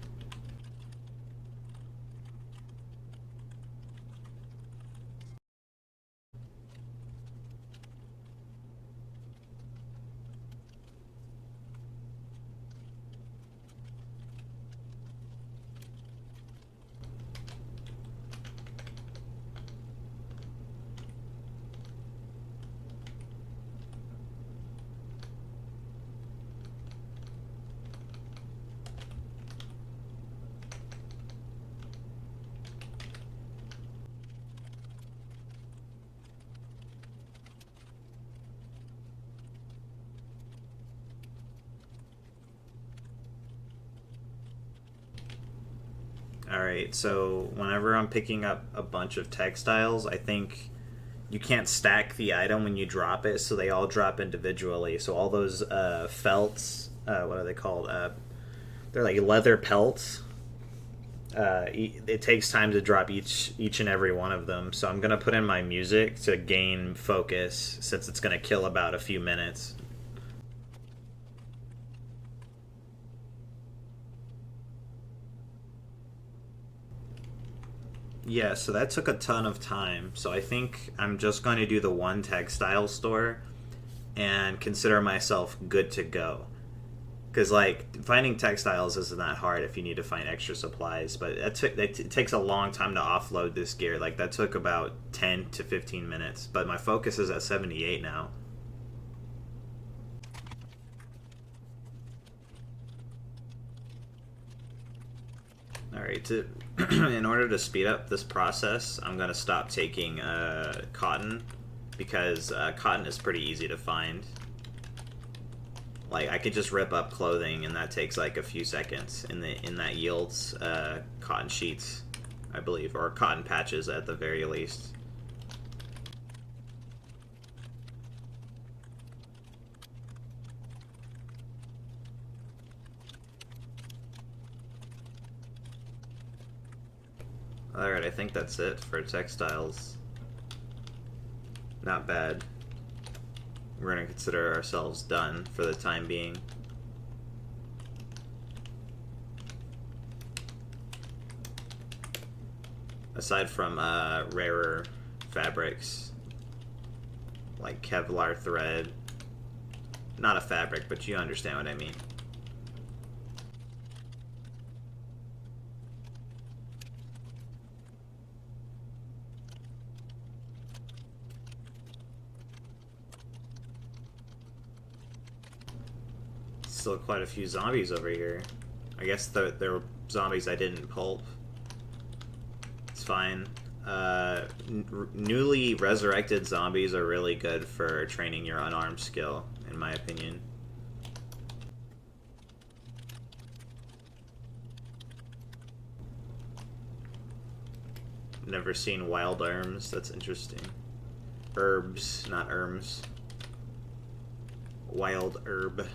Alright, so whenever I'm picking up a bunch of textiles, I think you can't stack the item when you drop it, so they all drop individually. So all those felts, what are they called? They're like leather pelts. It takes time to drop each and every one of them. So I'm gonna put in my music to gain focus, since it's gonna kill about a few minutes. Yeah, so that took a ton of time. So I think I'm just going to do the one textile store and consider myself good to go. Because, like, finding textiles isn't that hard if you need to find extra supplies. But it takes a long time to offload this gear. Like, that took about 10 to 15 minutes. But my focus is at 78 now. Alright, in order to speed up this process, I'm going to stop taking cotton, because cotton is pretty easy to find. Like, I could just rip up clothing, and that takes like a few seconds, and that yields cotton sheets, I believe, or cotton patches at the very least. Alright, I think that's it for textiles. Not bad. We're going to consider ourselves done for the time being. Aside from rarer fabrics, like Kevlar thread. Not a fabric, but you understand what I mean. Still quite a few zombies over here. I guess they're zombies I didn't pulp. It's fine. Newly resurrected zombies are really good for training your unarmed skill, in my opinion. Never seen wild herbs. That's interesting. Herbs, not herbs. Wild herb.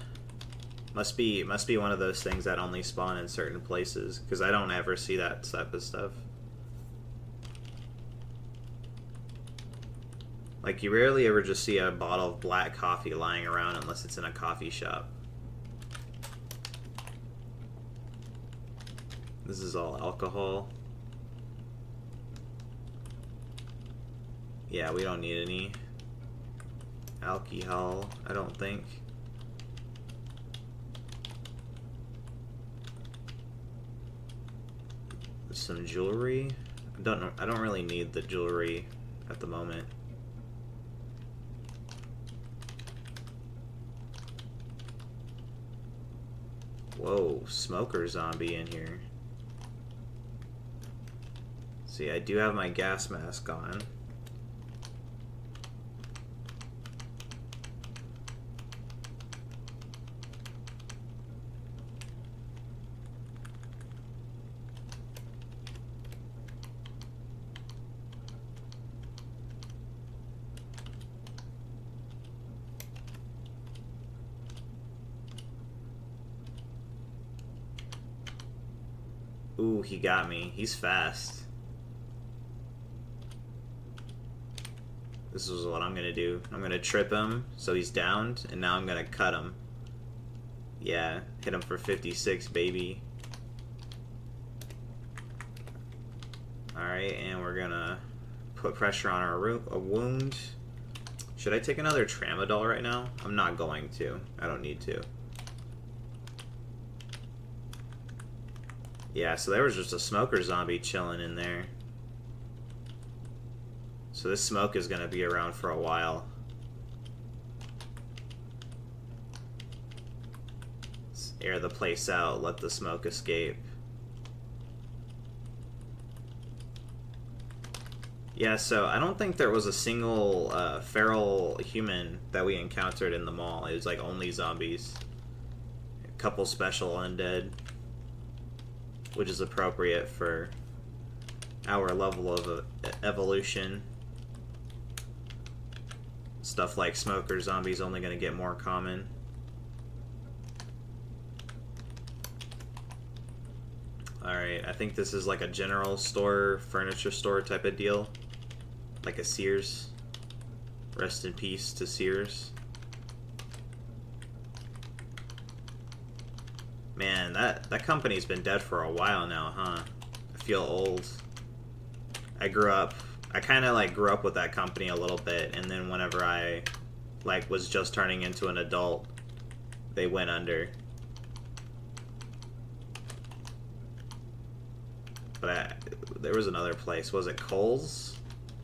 Must be one of those things that only spawn in certain places, because I don't ever see that type of stuff. Like, you rarely ever just see a bottle of black coffee lying around unless it's in a coffee shop. This is all alcohol. Yeah, we don't need any alcohol, I don't think. Some jewelry. I don't really need the jewelry at the moment. Whoa, smoker zombie in here. See, I do have my gas mask on. Ooh, he got me. He's fast. This is what I'm gonna do. I'm gonna trip him so he's downed, and now I'm gonna cut him. Yeah, hit him for 56, baby. Alright, and we're gonna put pressure on our wound. Should I take another tramadol right now? I'm not going to. I don't need to. Yeah, so there was just a smoker zombie chilling in there. So this smoke is going to be around for a while. Let's air the place out, let the smoke escape. Yeah, so I don't think there was a single feral human that we encountered in the mall. It was like only zombies. A couple special undead. which is appropriate for our level of evolution. Stuff like smoker zombies only going to get more common. Alright, I think this is like a general store, furniture store type of deal. Like a Sears. Rest in peace to Sears. Man, that company's been dead for a while now, huh? I feel old. I kind of like grew up with that company a little bit, and then whenever I like was just turning into an adult, they went under. But there was another place. Was it Kohl's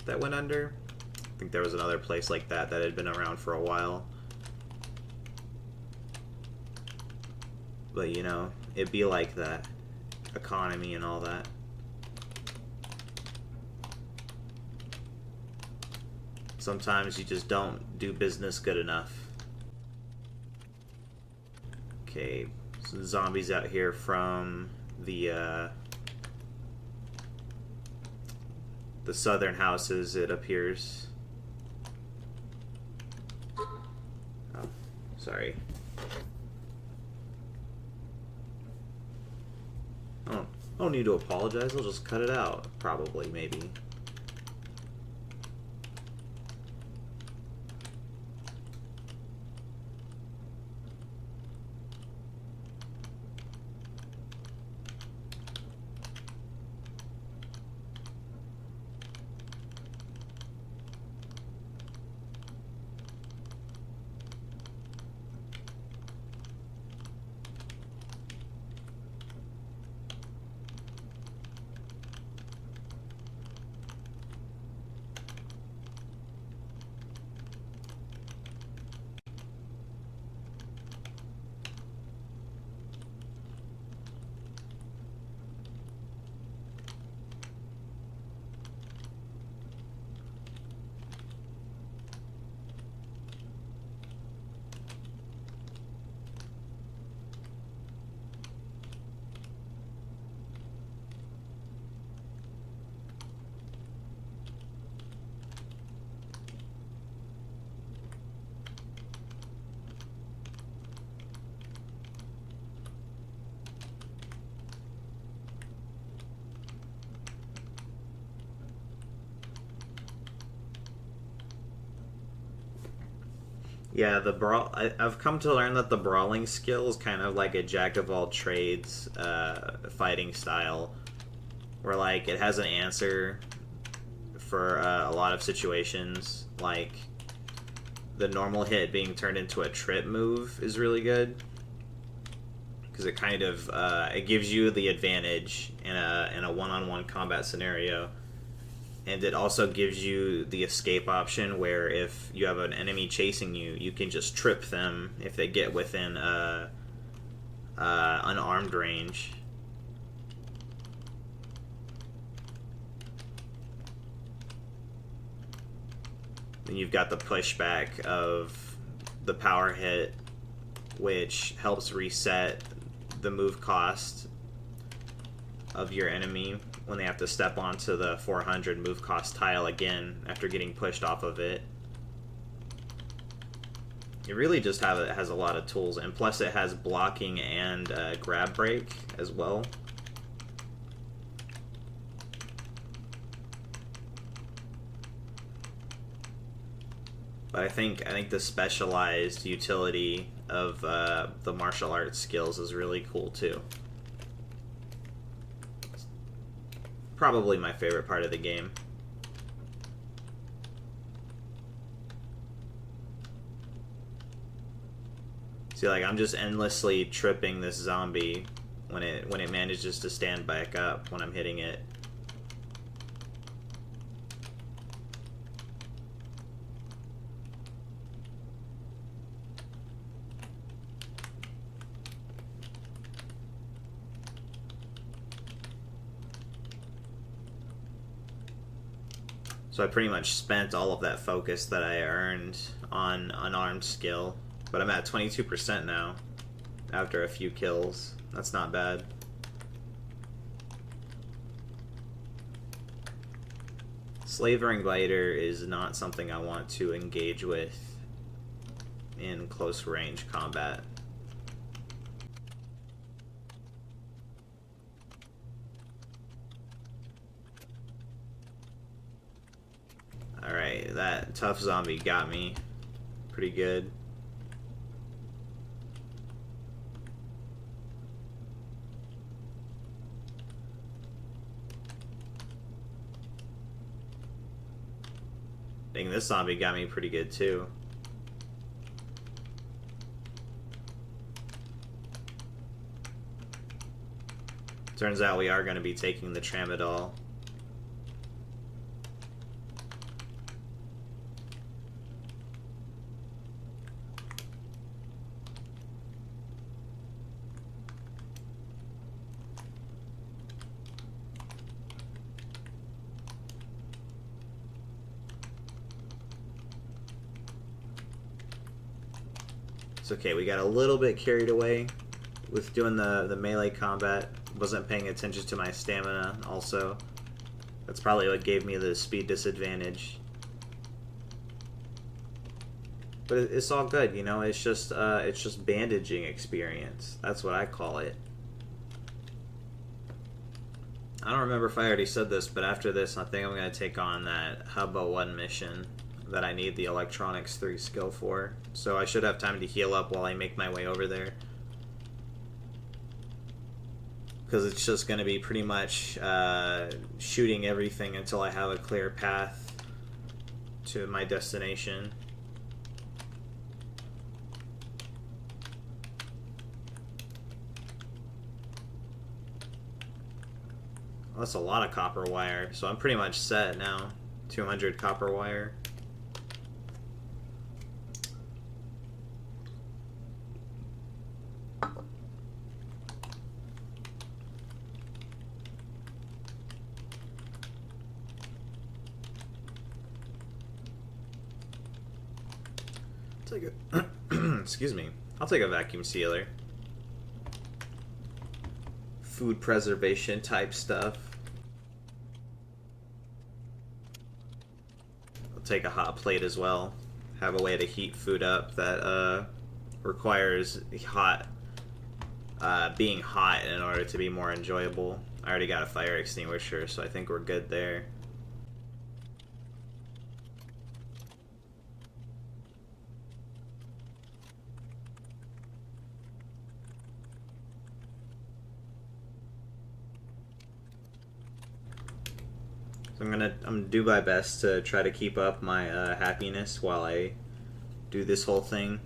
that went under? I think there was another place like that that had been around for a while. But, you know, it'd be like that. Economy and all that. Sometimes you just don't do business good enough. Okay, some zombies out here from the southern houses, it appears. Oh, sorry. I don't need to apologize, I'll just cut it out, probably, maybe. Yeah, I've come to learn that the brawling skill is kind of like a jack of all trades fighting style, where like it has an answer for a lot of situations. Like the normal hit being turned into a trip move is really good because it kind of it gives you the advantage in a one-on-one combat scenario. And it also gives you the escape option where if you have an enemy chasing you, you can just trip them if they get within unarmed range. Then you've got the pushback of the power hit, which helps reset the move cost of your enemy when they have to step onto the 400 move cost tile again after getting pushed off of it. It really just has a lot of tools, and plus it has blocking and grab break as well. But I think the specialized utility of the martial arts skills is really cool too. Probably my favorite part of the game. See, like I'm just endlessly tripping this zombie when it manages to stand back up when I'm hitting it. So I pretty much spent all of that focus that I earned on unarmed skill. But I'm at 22% now, after a few kills. That's not bad. Slavering Biter is not something I want to engage with in close range combat. Alright, that tough zombie got me pretty good. Dang, this zombie got me pretty good too. Turns out we are going to be taking the tramadol. It's okay, we got a little bit carried away with doing the melee combat. Wasn't paying attention to my stamina also. That's probably what gave me the speed disadvantage. But it's all good, you know, it's just bandaging experience. That's what I call it. I don't remember if I already said this, but after this I think I'm going to take on that Hubba 1 mission that I need the Electronics 3 skill for. So I should have time to heal up while I make my way over there. Because it's just going to be pretty much shooting everything until I have a clear path to my destination. Well, that's a lot of copper wire, so I'm pretty much set now. 200 copper wire. Take a excuse me. I'll take a vacuum sealer. Food preservation type stuff. I'll take a hot plate as well. Have a way to heat food up that requires being hot in order to be more enjoyable. I already got a fire extinguisher, so I think we're good there. I'm gonna do my best to try to keep up my happiness while I do this whole thing.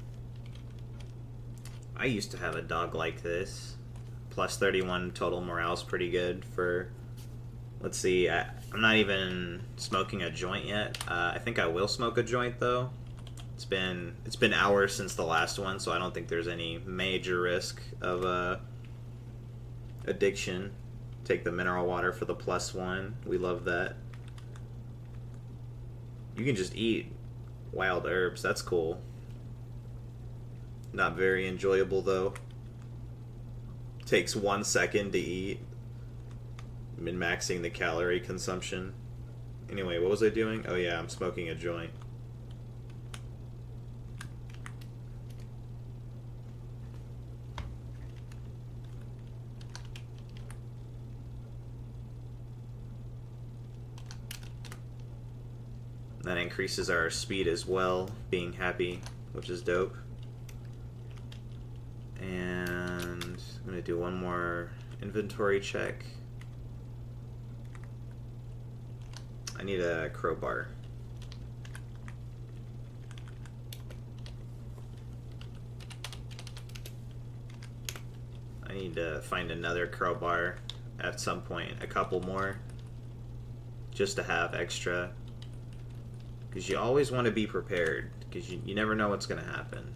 I used to have a dog like this. Plus 31 total morale's pretty good for. Let's see. I'm not even smoking a joint yet. I think I will smoke a joint though. It's been hours since the last one, so I don't think there's any major risk of addiction. Take the mineral water for the +1. We love that. You can just eat wild herbs. That's cool. Not very enjoyable though. Takes 1 second to eat. Min-maxing the calorie consumption. Anyway, what was I doing? Oh yeah, I'm smoking a joint. That increases our speed as well, being happy, which is dope. And I'm going to do one more inventory check. I need a crowbar. I need to find another crowbar at some point, a couple more, just to have extra. Because you always want to be prepared, because you never know what's going to happen.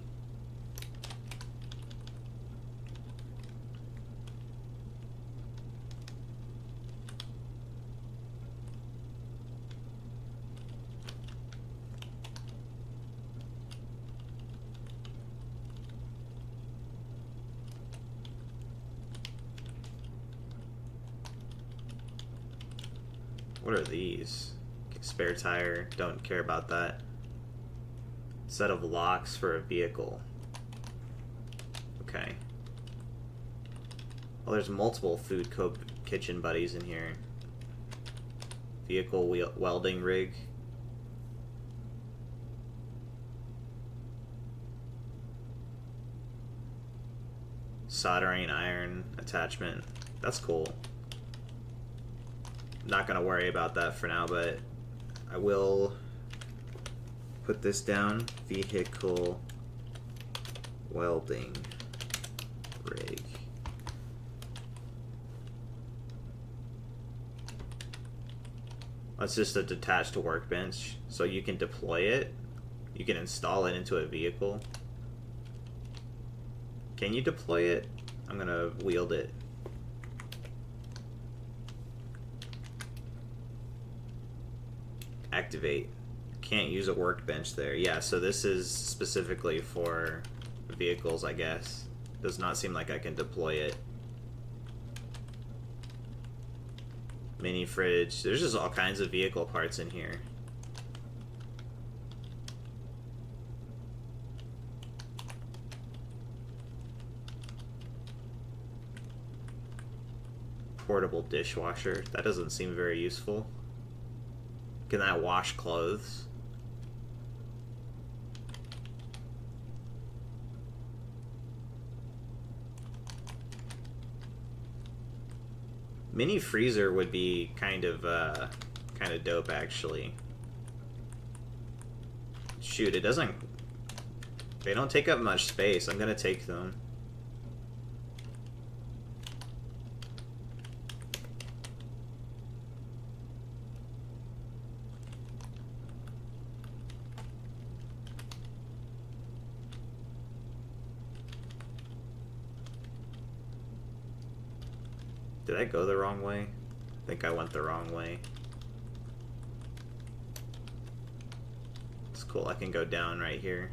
What are these? Spare tire, don't care about that. Set of locks for a vehicle. Okay. Well, there's multiple food kitchen buddies in here. Vehicle welding rig. Soldering iron attachment. That's cool. Not gonna worry about that for now, but I will put this down. Vehicle welding rig. That's just a detached workbench, so you can deploy it. You can install it into a vehicle. Can you deploy it? I'm gonna wield it. Activate. Can't use a workbench there. Yeah, so this is specifically for vehicles, I guess. Does not seem like I can deploy it. Mini fridge. There's just all kinds of vehicle parts in here. Portable dishwasher. That doesn't seem very useful. Can that wash clothes? Mini freezer would be kind of dope, actually. Shoot, it doesn't... They don't take up much space. I'm gonna take them. Did I go the wrong way? I think I went the wrong way. It's cool, I can go down right here.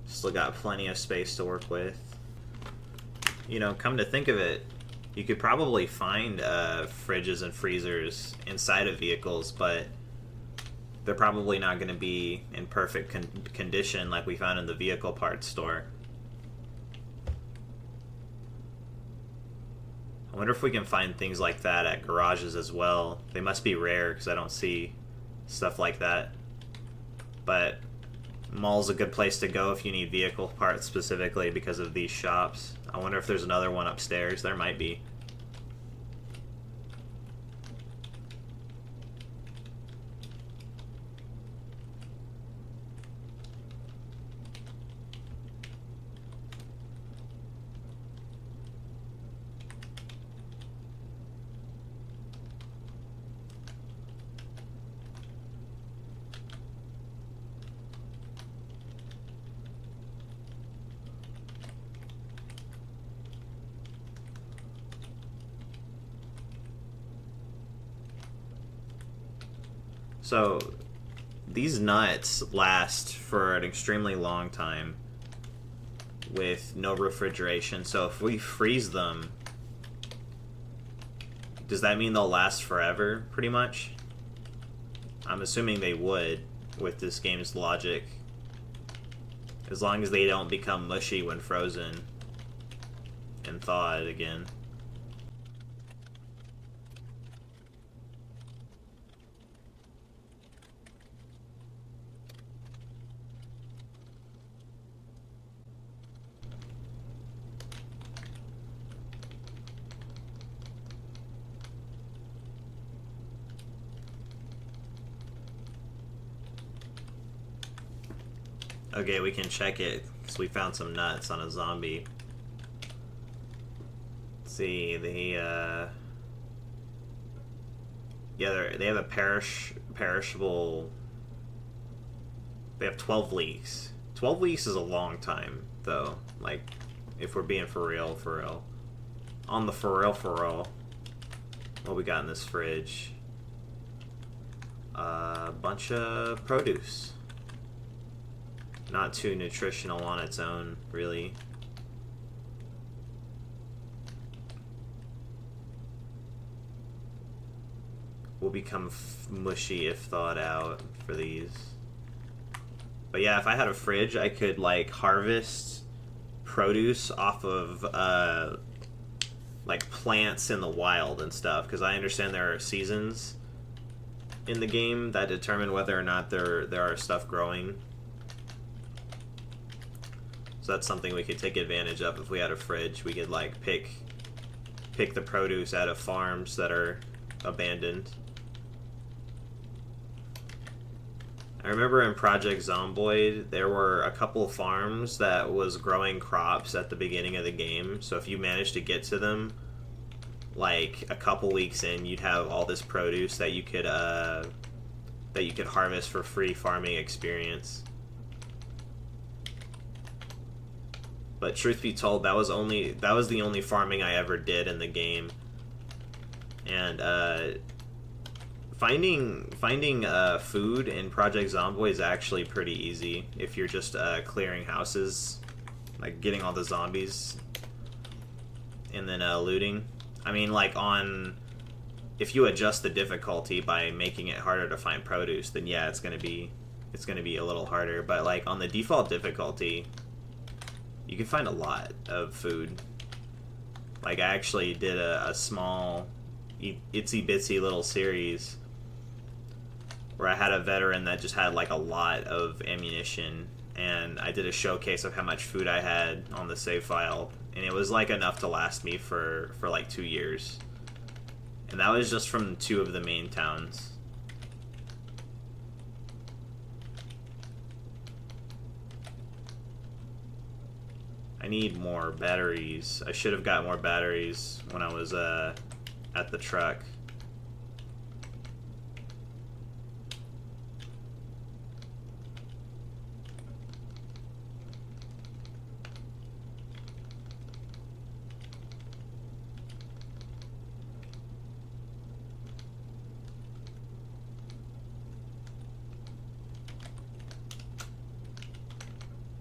Still got plenty of space to work with. You know, come to think of it, you could probably find fridges and freezers inside of vehicles, but they're probably not going to be in perfect condition like we found in the vehicle parts store. I wonder if we can find things like that at garages as well. They must be rare because I don't see stuff like that. But mall's a good place to go if you need vehicle parts specifically because of these shops. I wonder if there's another one upstairs. There might be. So, these nuts last for an extremely long time with no refrigeration. So if we freeze them, does that mean they'll last forever, pretty much? I'm assuming they would with this game's logic. As long as they don't become mushy when frozen and thawed again. Okay, we can check it, because we found some nuts on a zombie. Let's see, yeah, they have a perishable... They have 12 leaks. 12 leaks is a long time, though. Like, if we're being for real, for real. on the for real, what we got in this fridge? A bunch of produce. Not too nutritional on its own, really. Will become mushy if thawed out for these. But yeah, if I had a fridge, I could like harvest produce off of like plants in the wild and stuff, because I understand there are seasons in the game that determine whether or not there are stuff growing. So that's something we could take advantage of if we had a fridge. We could like pick the produce out of farms that are abandoned. I remember in Project Zomboid, there were a couple of farms that was growing crops at the beginning of the game. So if you managed to get to them, like a couple weeks in, you'd have all this produce that you could harvest for free farming experience. But truth be told, that was the only farming I ever did in the game. And finding food in Project Zomboid is actually pretty easy if you're just clearing houses, like getting all the zombies, and then looting. I mean, like if you adjust the difficulty by making it harder to find produce, then yeah, it's gonna be a little harder. But like on the default difficulty, you can find a lot of food. Like I actually did a small itsy bitsy little series where I had a veteran that just had like a lot of ammunition, and I did a showcase of how much food I had on the save file, and it was like enough to last me for like 2 years. And that was just from 2 of the main towns. I need more batteries. I should have got more batteries when I was at the truck.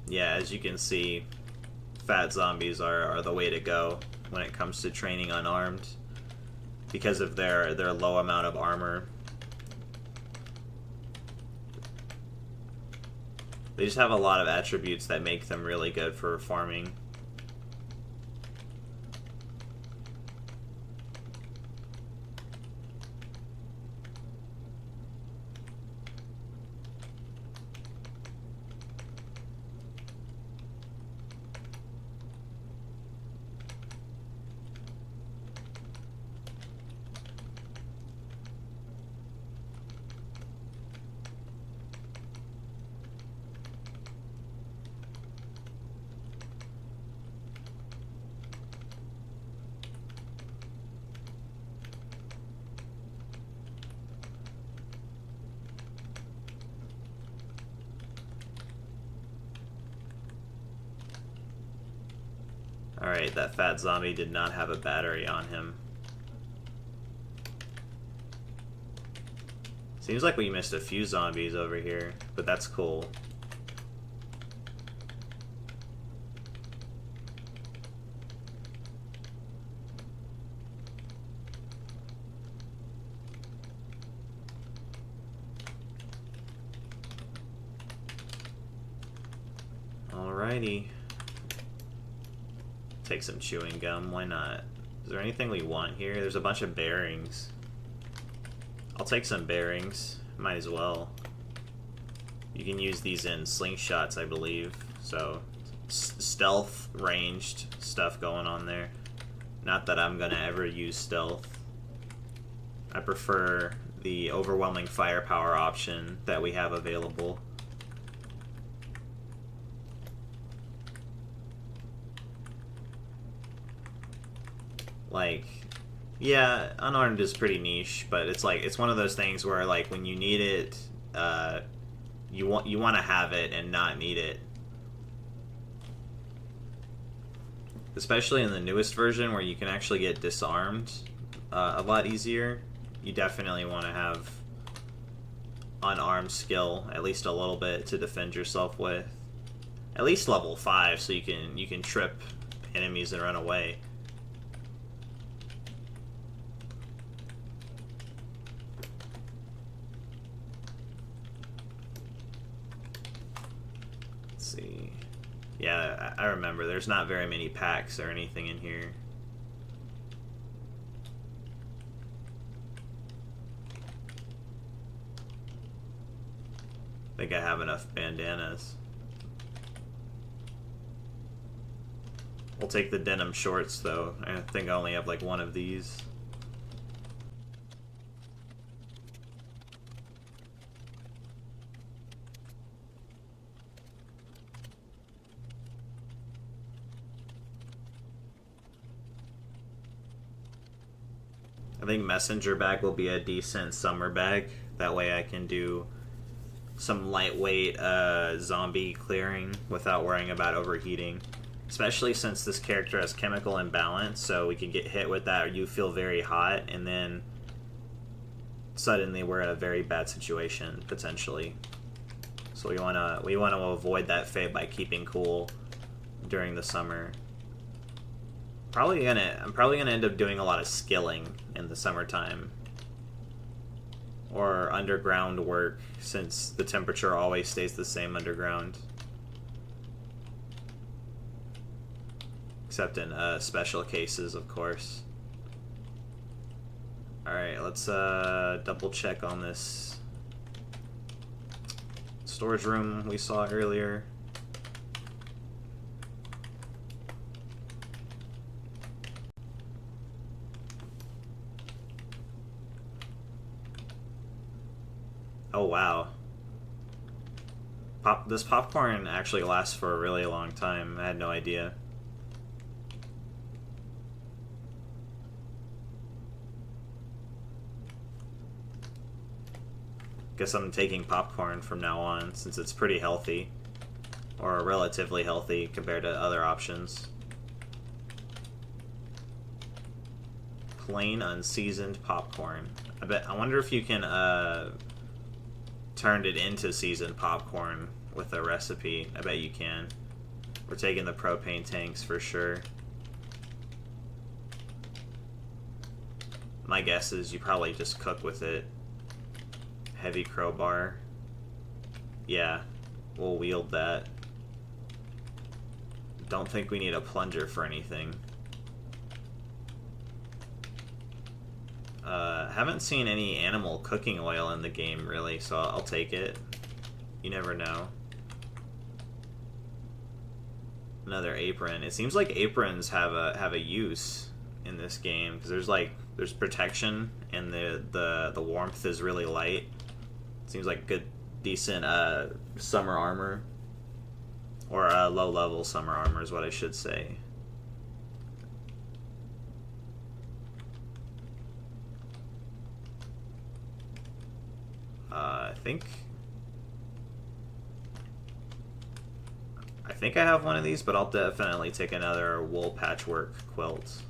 Yeah, as you can see, fat zombies are the way to go when it comes to training unarmed, because of their low amount of armor. They just have a lot of attributes that make them really good for farming. Alright, that fat zombie did not have a battery on him. Seems like we missed a few zombies over here, but that's cool. Alrighty. Take some chewing gum, why not? Is there anything we want here? There's a bunch of bearings. I'll take some bearings, might as well. You can use these in slingshots, I believe. So, stealth, ranged stuff going on there. Not that I'm gonna ever use stealth. I prefer the overwhelming firepower option that we have available. Like, yeah, unarmed is pretty niche, but it's like, it's one of those things where like when you need it, you want to have it and not need it. especially in the newest version where you can actually get disarmed a lot easier. You definitely want to have unarmed skill, at least a little bit, to defend yourself with. At least level 5, so you can trip enemies and run away. Let's see. Yeah, I remember. There's not very many packs or anything in here. I think I have enough bandanas. We'll take the denim shorts, though. I think I only have like one of these. I think messenger bag will be a decent summer bag. That way I can do some lightweight zombie clearing without worrying about overheating. Especially since this character has chemical imbalance, so we can get hit with that, or you feel very hot, and then suddenly we're in a very bad situation, potentially. So we wanna avoid that fate by keeping cool during the summer. I'm probably gonna end up doing a lot of skilling in the summertime. Or underground work, since the temperature always stays the same underground. Except in special cases, of course. Alright, let's double check on this storage room we saw earlier. Oh wow. This popcorn actually lasts for a really long time. I had no idea. Guess I'm taking popcorn from now on, since it's pretty healthy. Or relatively healthy compared to other options. Plain unseasoned popcorn. I wonder if you can turn it into seasoned popcorn with a recipe. I bet you can. We're taking the propane tanks for sure. My guess is you probably just cook with it. Heavy crowbar. Yeah, we'll wield that. Don't think we need a plunger for anything. Haven't seen any animal cooking oil in the game, really, so I'll take it. You never know. Another apron. It seems like aprons have a use in this game, because there's protection, and the warmth is really light. Seems like good, decent summer armor. Or low-level summer armor is what I should say. I think I have one of these, but I'll definitely take another wool patchwork quilt.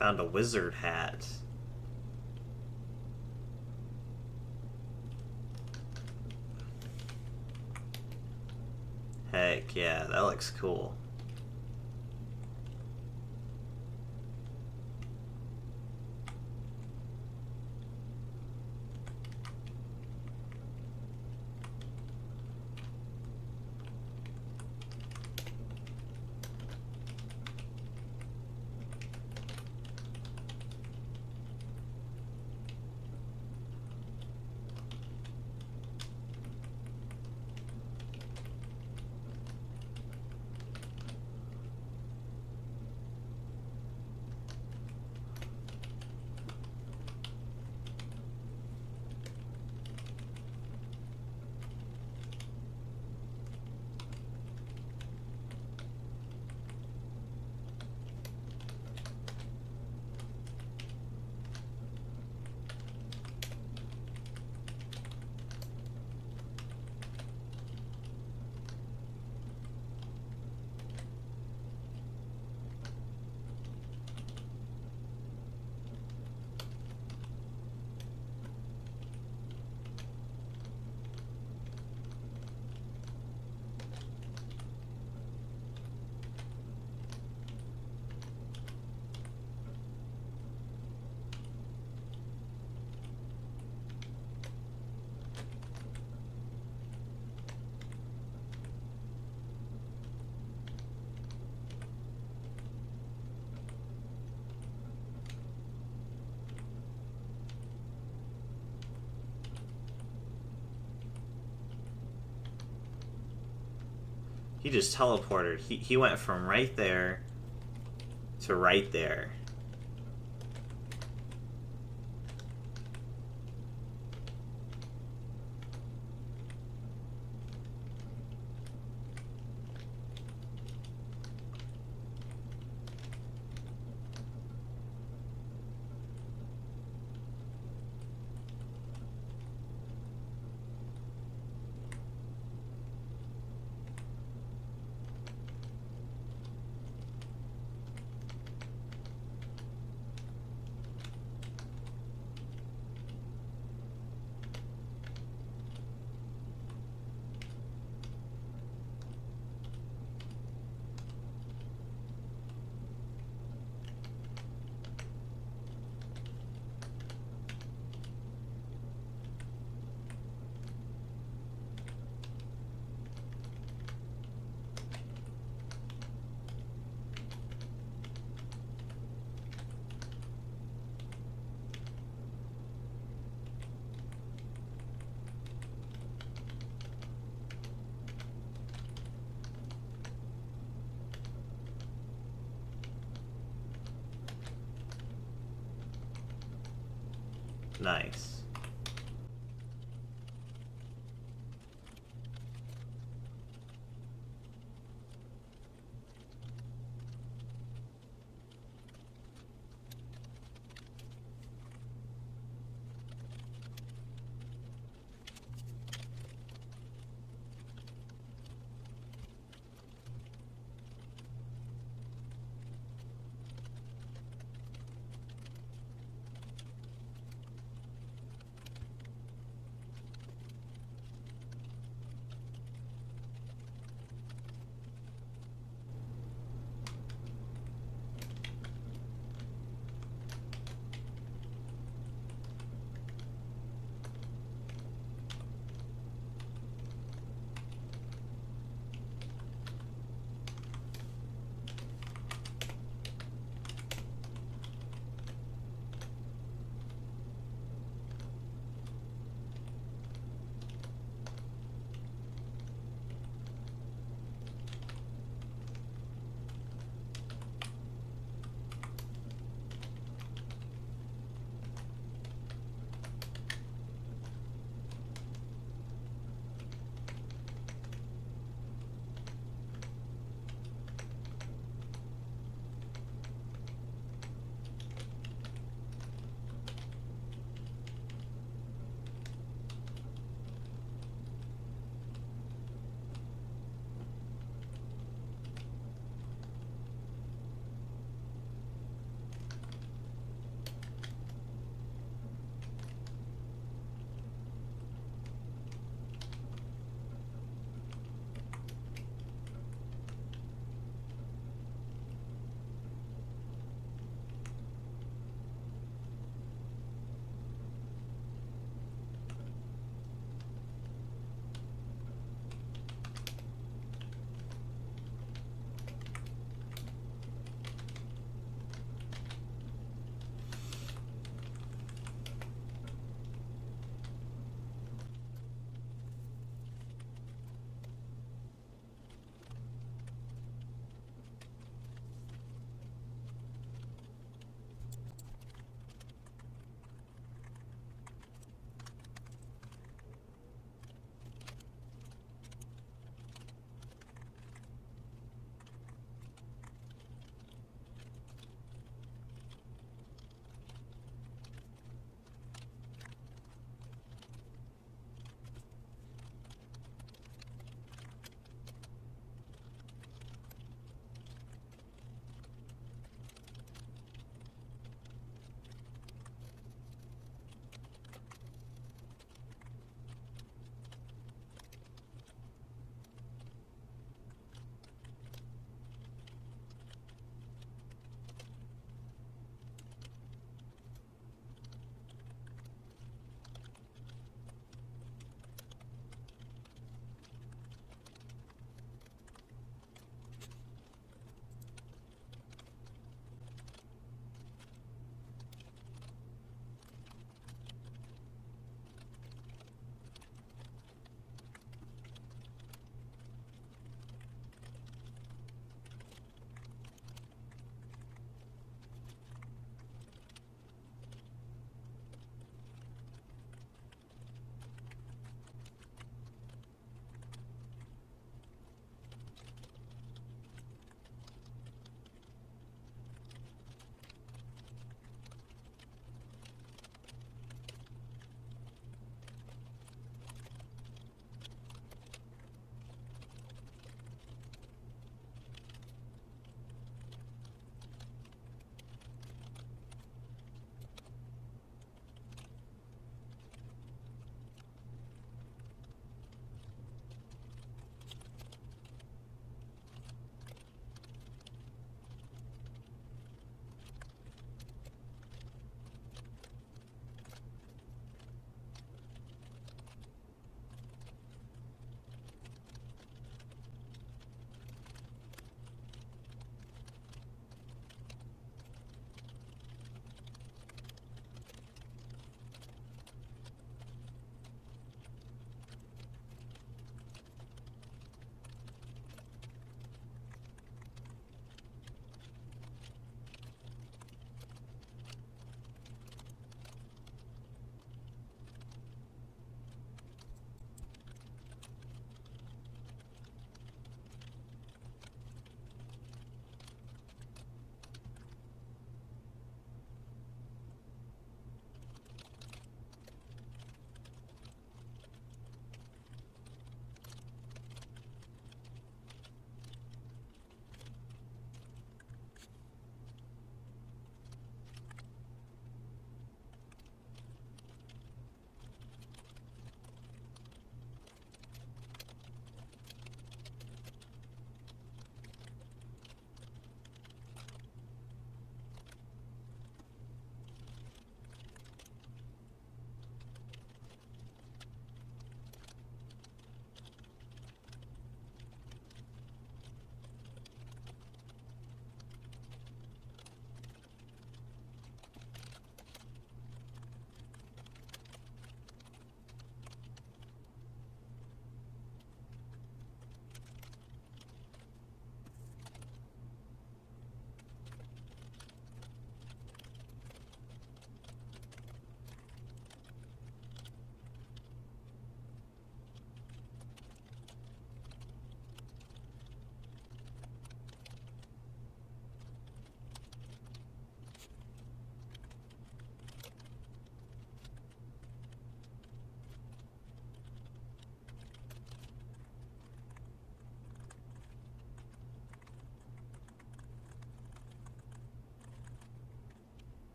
Found a wizard hat. Heck yeah, that looks cool. He just teleported. He went from right there to right there. Nice.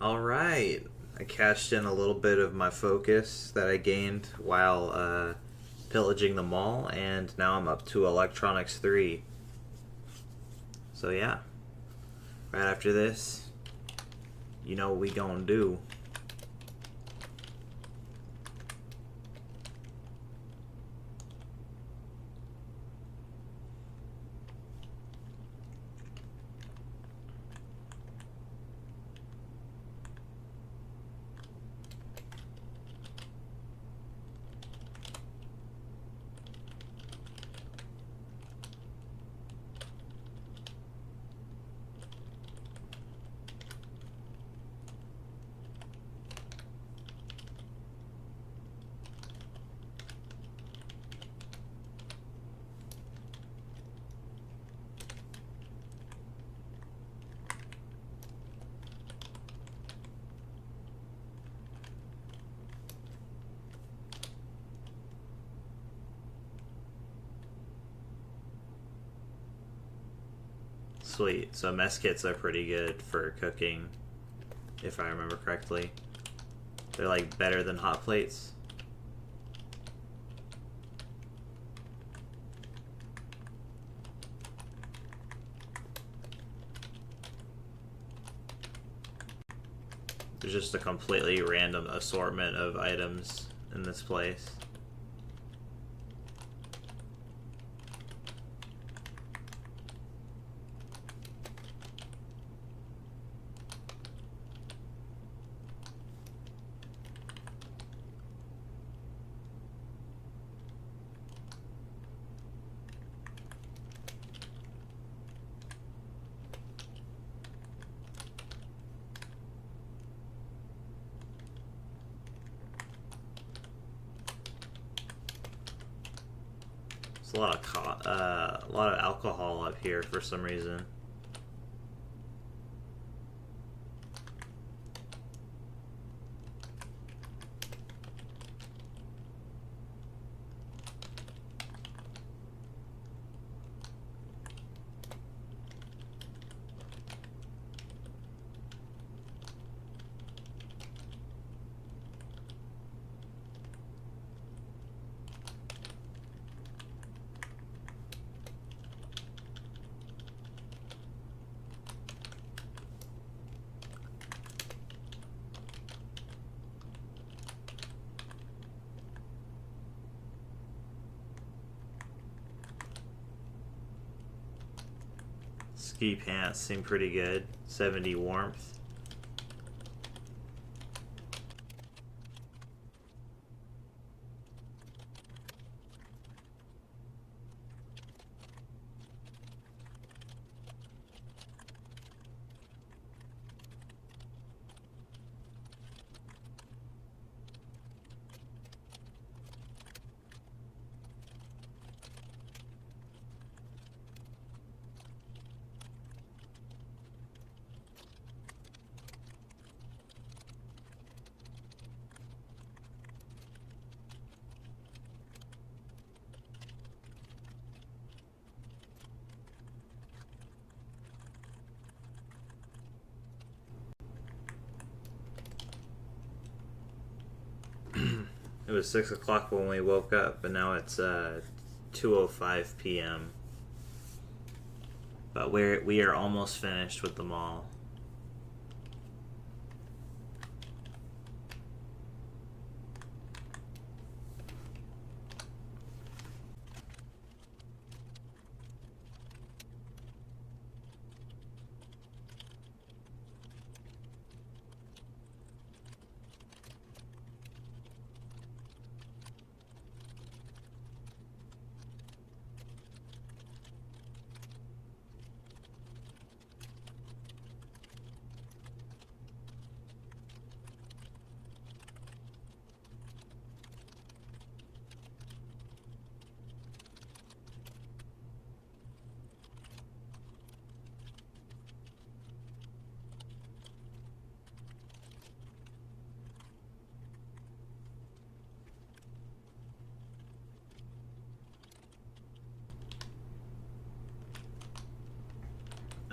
Alright. I cashed in a little bit of my focus that I gained while pillaging the mall, and now I'm up to Electronics 3. So yeah, right after this, you know what we gonna do. Sweet. So mess kits are pretty good for cooking, if I remember correctly. They're like better than hot plates. There's just a completely random assortment of items in this place. There's a lot of alcohol up here for some reason. Ski pants seem pretty good. 70 warmth. It was 6 o'clock when we woke up, but now it's 2:05 p.m. But we are almost finished with the mall.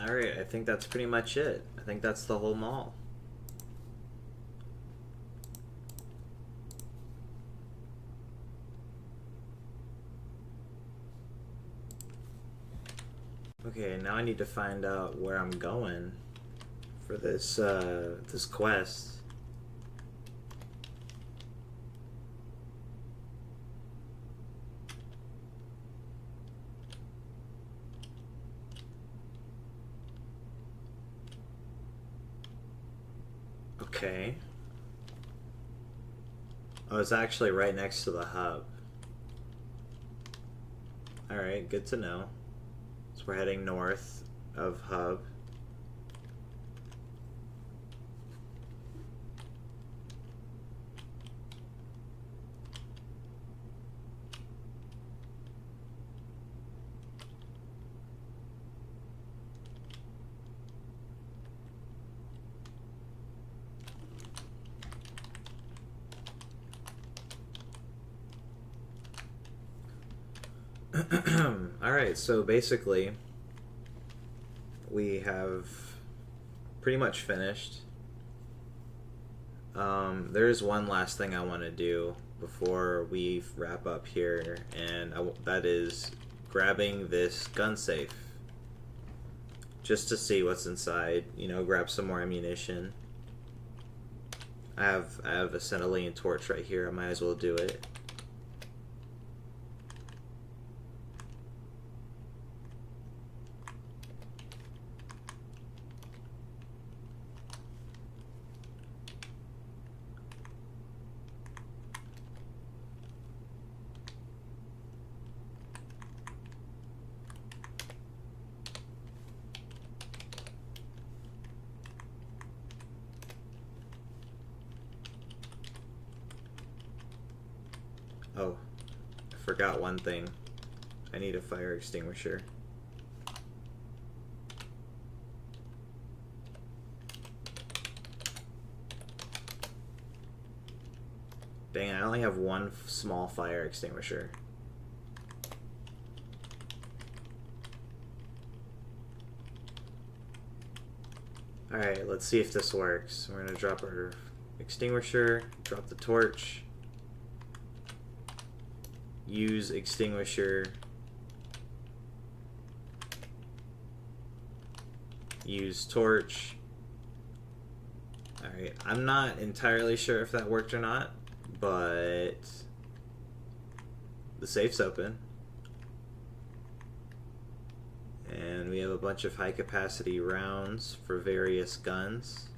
Alright, I think that's pretty much it. I think that's the whole mall. Okay, now I need to find out where I'm going for this this quest. Okay. Oh, it's actually right next to the hub. Alright, good to know. So we're heading north of hub. Alright, so basically we have pretty much finished. There's one last thing I want to do before we wrap up here, and that is grabbing this gun safe just to see what's inside, you know, grab some more ammunition. I have a acetylene torch right here, I might as well do it. Oh, I forgot one thing. I need a fire extinguisher. Dang, I only have one small fire extinguisher. Alright, let's see if this works. We're gonna drop our extinguisher, drop the torch, use extinguisher, use torch. Alright, I'm not entirely sure if that worked or not, but the safe's open. And we have a bunch of high capacity rounds for various guns.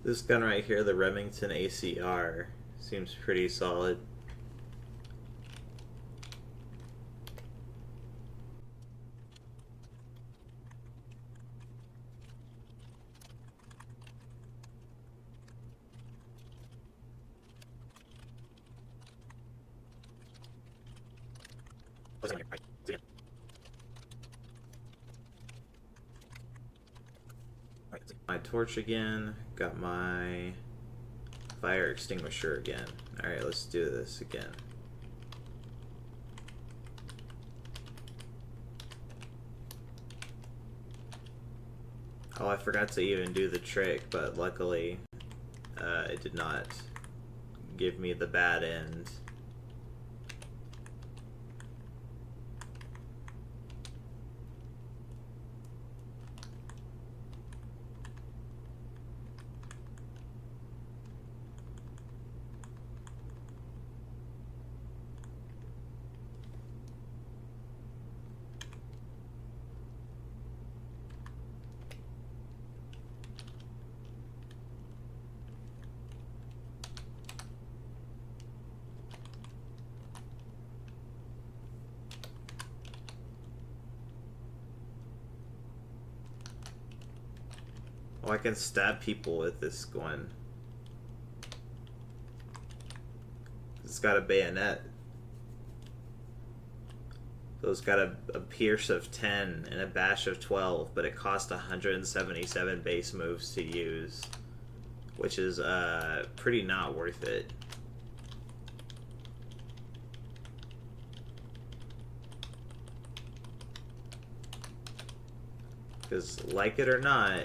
This gun right here, the Remington ACR, seems pretty solid. torch again. Got my fire extinguisher again. Alright, let's do this again. Oh, I forgot to even do the trick, but luckily it did not give me the bad end. Oh, I can stab people with this one. It's got a bayonet. So it's got a pierce of 10 and a bash of 12, but it costs 177 base moves to use, which is pretty not worth it. Because, like it or not,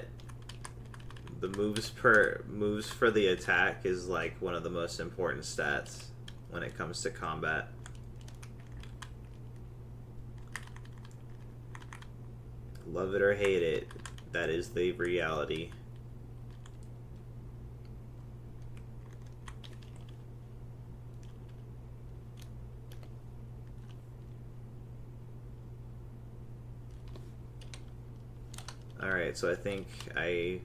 the moves for the attack is like one of the most important stats when it comes to combat. Love it or hate it, that is the reality. Alright, so I think I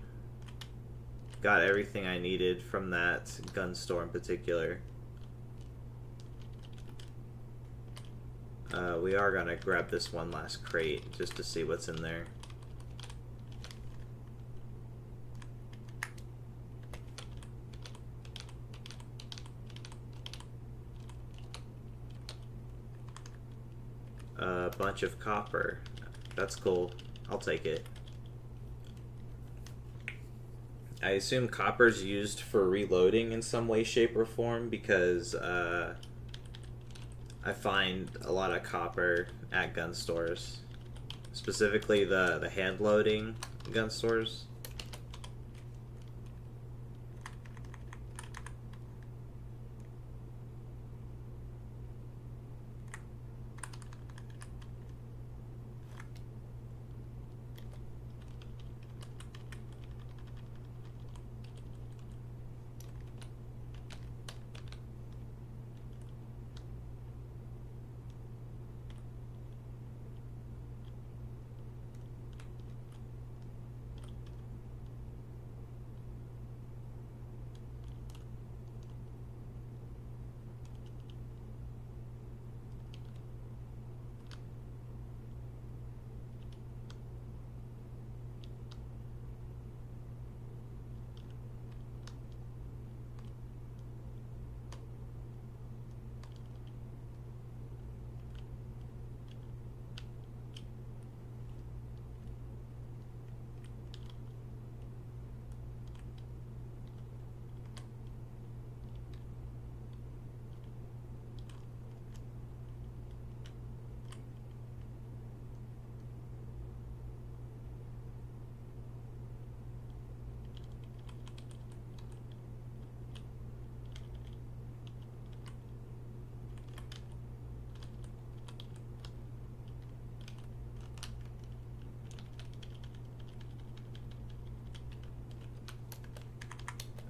got everything I needed from that gun store in particular. We are gonna grab this one last crate just to see what's in there. A bunch of copper. That's cool. I'll take it. I assume copper's used for reloading in some way, shape, or form because I find a lot of copper at gun stores, specifically the hand loading gun stores.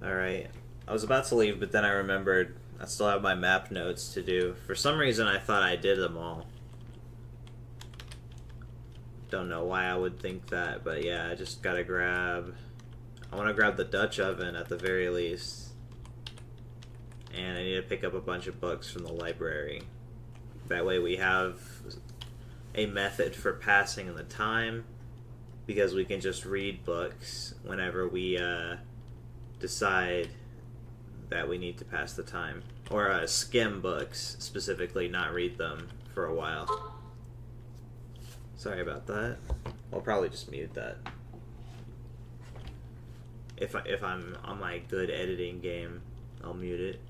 Alright, I was about to leave, but then I remembered I still have my map notes to do. For some reason I thought I did them all. Don't know why I would think that, but yeah, I just gotta grab... I want to grab the Dutch oven at the very least. And I need to pick up a bunch of books from the library. That way we have a method for passing the time, because we can just read books whenever we decide that we need to pass the time. Or skim books, specifically, not read them for a while. Sorry about that. I'll probably just mute that. If I'm on my good editing game, I'll mute it.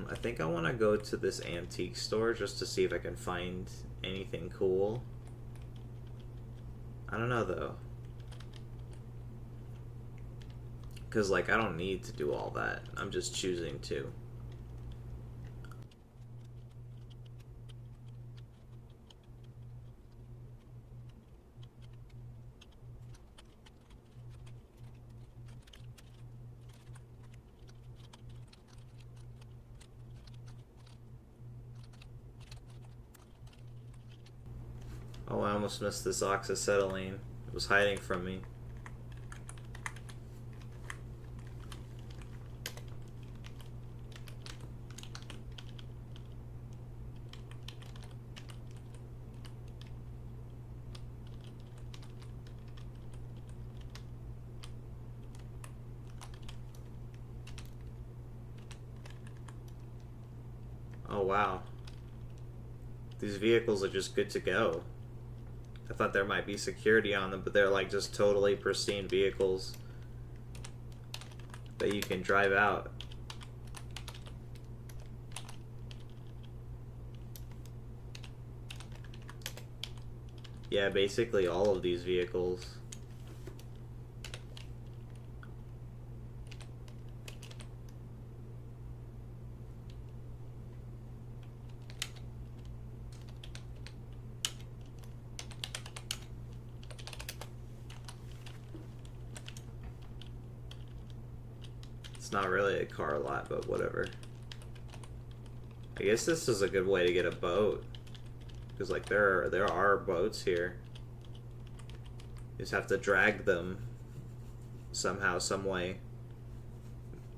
I think I want to go to this antique store just to see if I can find anything cool. I don't know though. Because, like, I don't need to do all that. I'm just choosing to. Oh, I almost missed this oxacetylene. It was hiding from me. Oh, wow. These vehicles are just good to go. I thought there might be security on them, but they're like just totally pristine vehicles that you can drive out. Yeah, basically all of these vehicles. It's not really a car lot, but whatever. I guess this is a good way to get a boat. Because, like, there are boats here. You just have to drag them somehow, some way.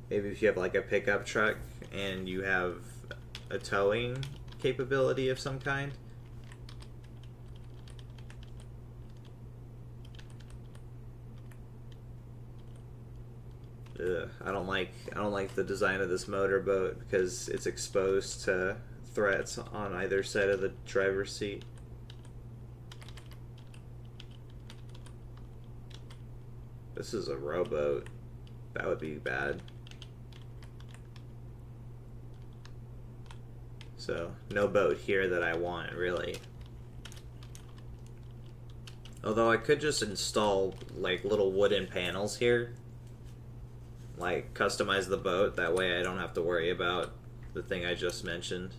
Maybe if you have, like, a pickup truck and you have a towing capability of some kind. Ugh, I don't like the design of this motorboat because it's exposed to threats on either side of the driver's seat. This is a rowboat. That would be bad. So, no boat here that I want, really. Although I could just install, like, little wooden panels here. Like, customize the boat. That way I don't have to worry about the thing I just mentioned.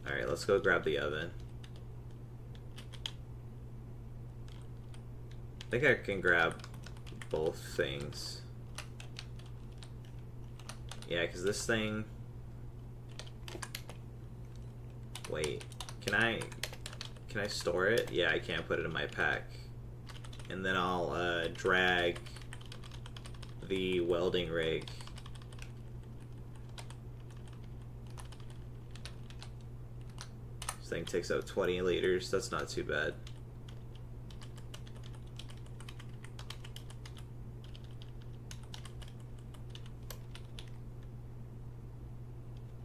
Alright, let's go grab the oven. I think I can grab both things. Yeah, because this thing... Wait, can I store it? Yeah, I can't put it in my pack. And then I'll drag the welding rig. This thing takes up 20 liters. That's not too bad.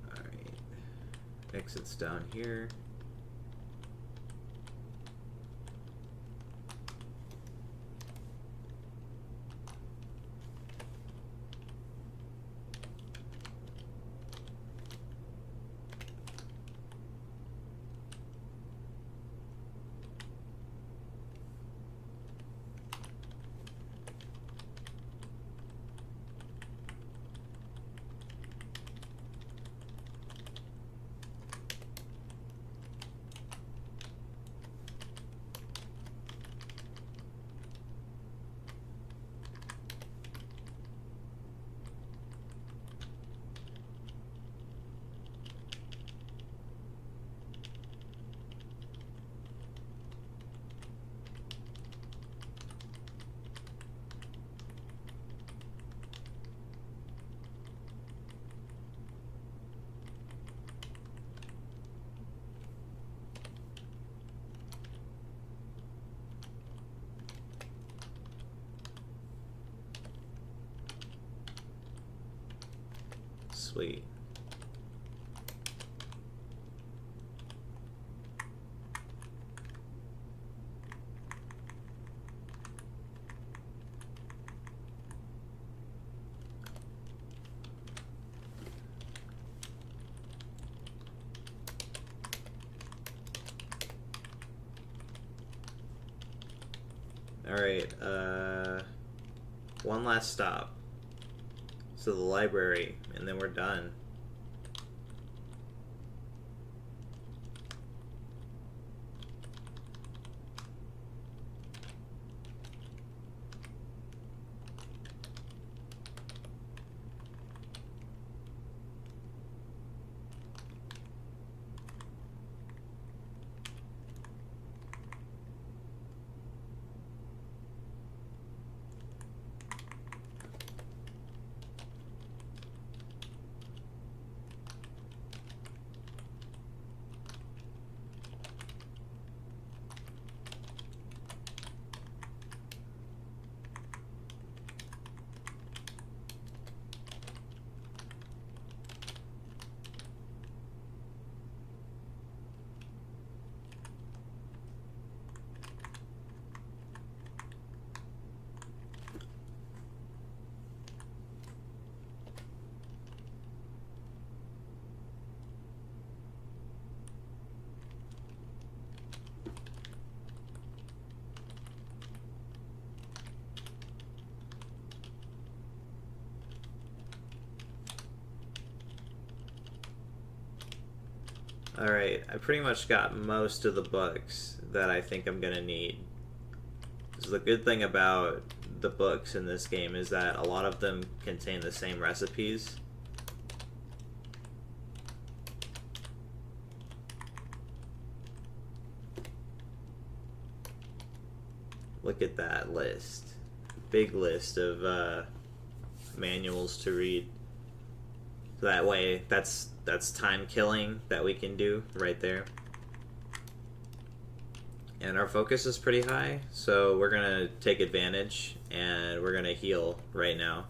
Alright. Exit's down here. Sweet. Alright, one last stop. So the library, and then we're done. Alright, I pretty much got most of the books that I think I'm gonna need. So the good thing about the books in this game is that a lot of them contain the same recipes. Look at that list. Big list of manuals to read. So that way, that's time killing that we can do right there. And our focus is pretty high, so we're gonna take advantage and we're gonna heal right now.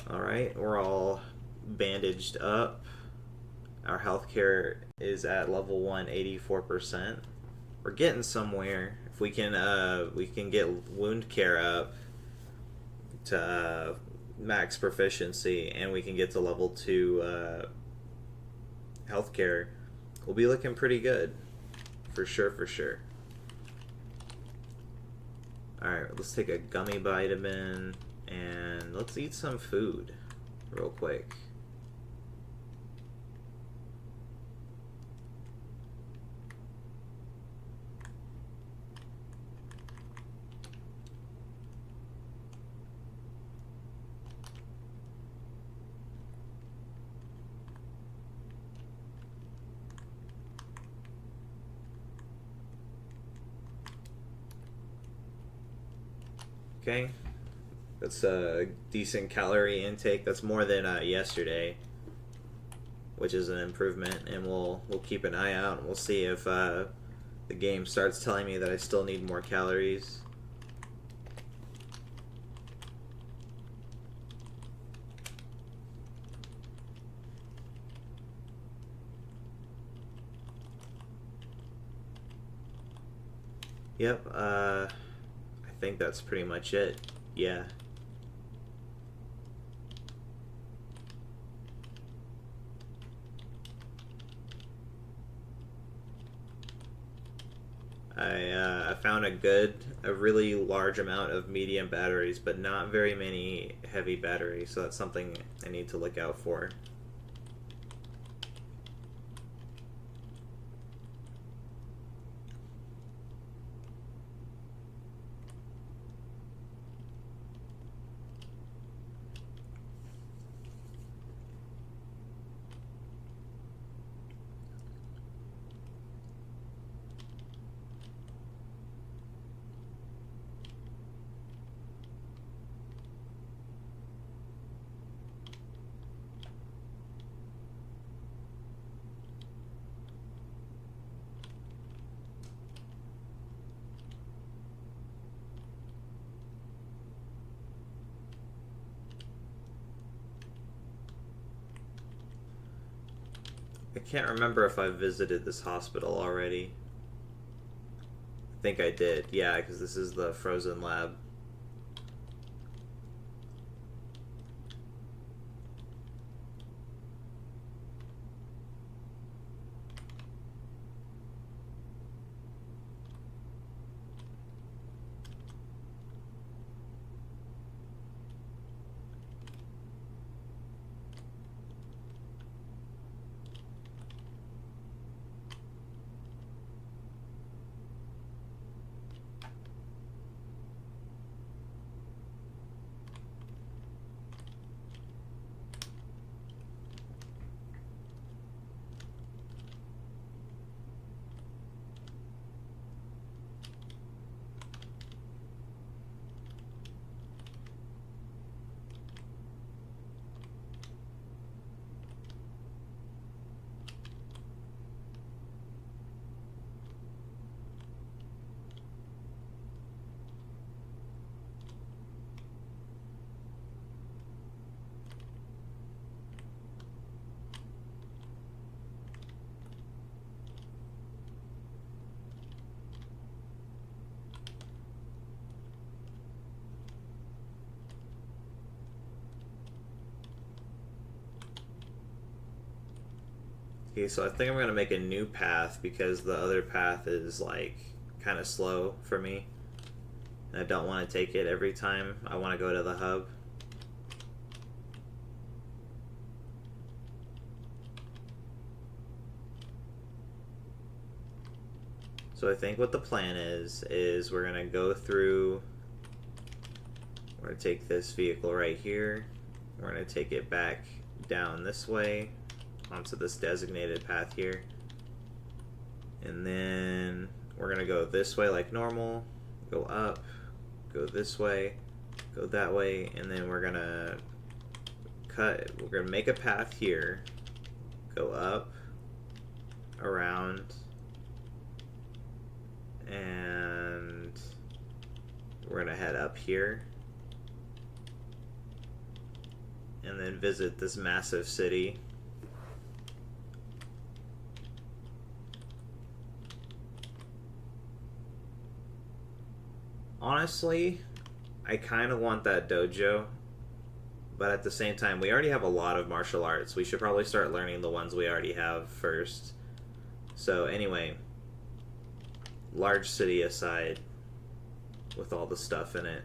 Alright, we're all bandaged up. Our healthcare is at level 1, 84%. We're getting somewhere. If we can get wound care up to max proficiency, and we can get to level 2 healthcare, we'll be looking pretty good. For sure, for sure. Alright, let's take a gummy vitamin. And let's eat some food real quick. Okay. That's a decent calorie intake. That's more than yesterday, which is an improvement. And we'll keep an eye out, and we'll see if the game starts telling me that I still need more calories. Yep. I think that's pretty much it. Yeah. I found a really large amount of medium batteries, but not very many heavy batteries, so that's something I need to look out for. I can't remember if I've visited this hospital already. think I did. Yeah, because this is the frozen lab. Okay, so I think I'm going to make a new path because the other path is like kind of slow for me. And I don't want to take it every time I want to go to the hub. So I think what the plan is we're going to go through, we're going to take this vehicle right here, we're going to take it back down this way onto this designated path here, and then we're gonna go this way like normal, go up, go this way, go that way, and then we're gonna make a path here, go up, around, and we're gonna head up here and then visit this massive city. Honestly, I kind of want that dojo, but at the same time, we already have a lot of martial arts. We should probably start learning the ones we already have first. So anyway, large city aside, with all the stuff in it.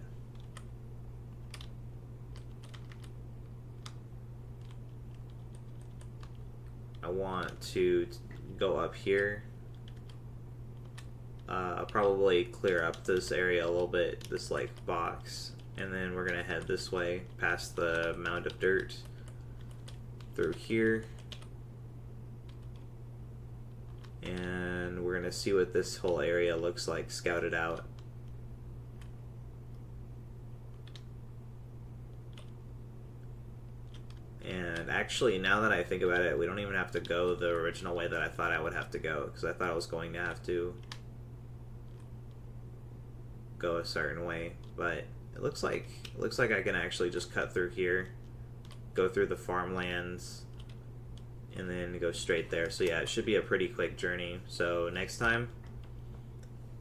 I want to go up here. I'll probably clear up this area a little bit, this like box, and then we're gonna head this way past the mound of dirt through here, and we're gonna see what this whole area looks like scouted out. And actually, now that I think about it, we don't even have to go the original way that I thought I would have to go, because I thought I was going to have to go a certain way, but it looks like I can actually just cut through here, go through the farmlands, and then go straight there. So yeah, it should be a pretty quick journey. So next time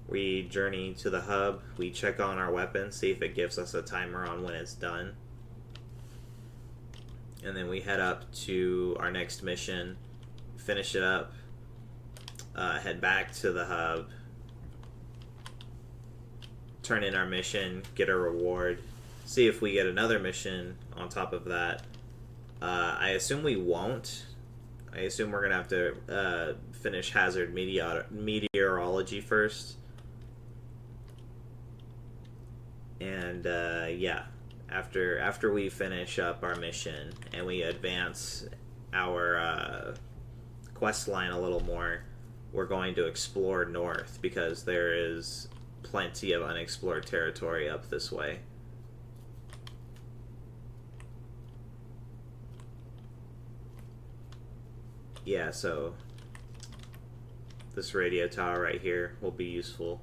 we journey to the hub, we check on our weapon, see if it gives us a timer on when it's done, and then we head up to our next mission, finish it up, head back to the hub, turn in our mission, get a reward, see if we get another mission on top of that. I assume we won't. I assume we're gonna have to finish hazard meteorology first, and yeah, after we finish up our mission and we advance our quest line a little more, we're going to explore north because there is plenty of unexplored territory up this way. Yeah, so this radio tower right here will be useful.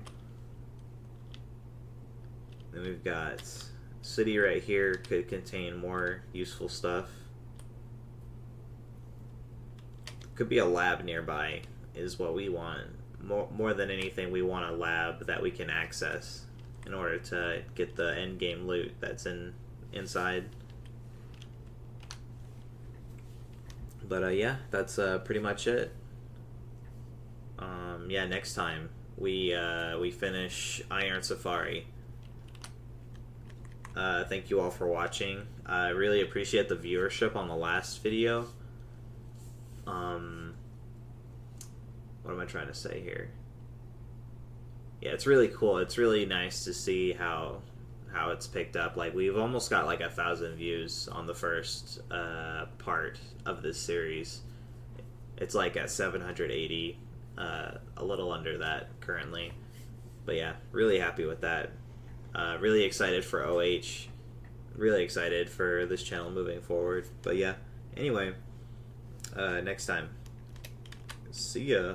Then we've got city right here, could contain more useful stuff. Could be a lab nearby is what we want, more than anything, we want a lab that we can access in order to get the end game loot that's inside. But yeah, that's pretty much it. Yeah, next time we finish Iron Safari. Thank you all for watching. I really appreciate the viewership on the last video. What am I trying to say here? Yeah, it's really cool. It's really nice to see how it's picked up. Like, we've almost got like 1,000 views on the first part of this series. It's like at 780, a little under that currently. But yeah, really happy with that. Really excited for OH. Really excited for this channel moving forward. But yeah, anyway, next time. See ya.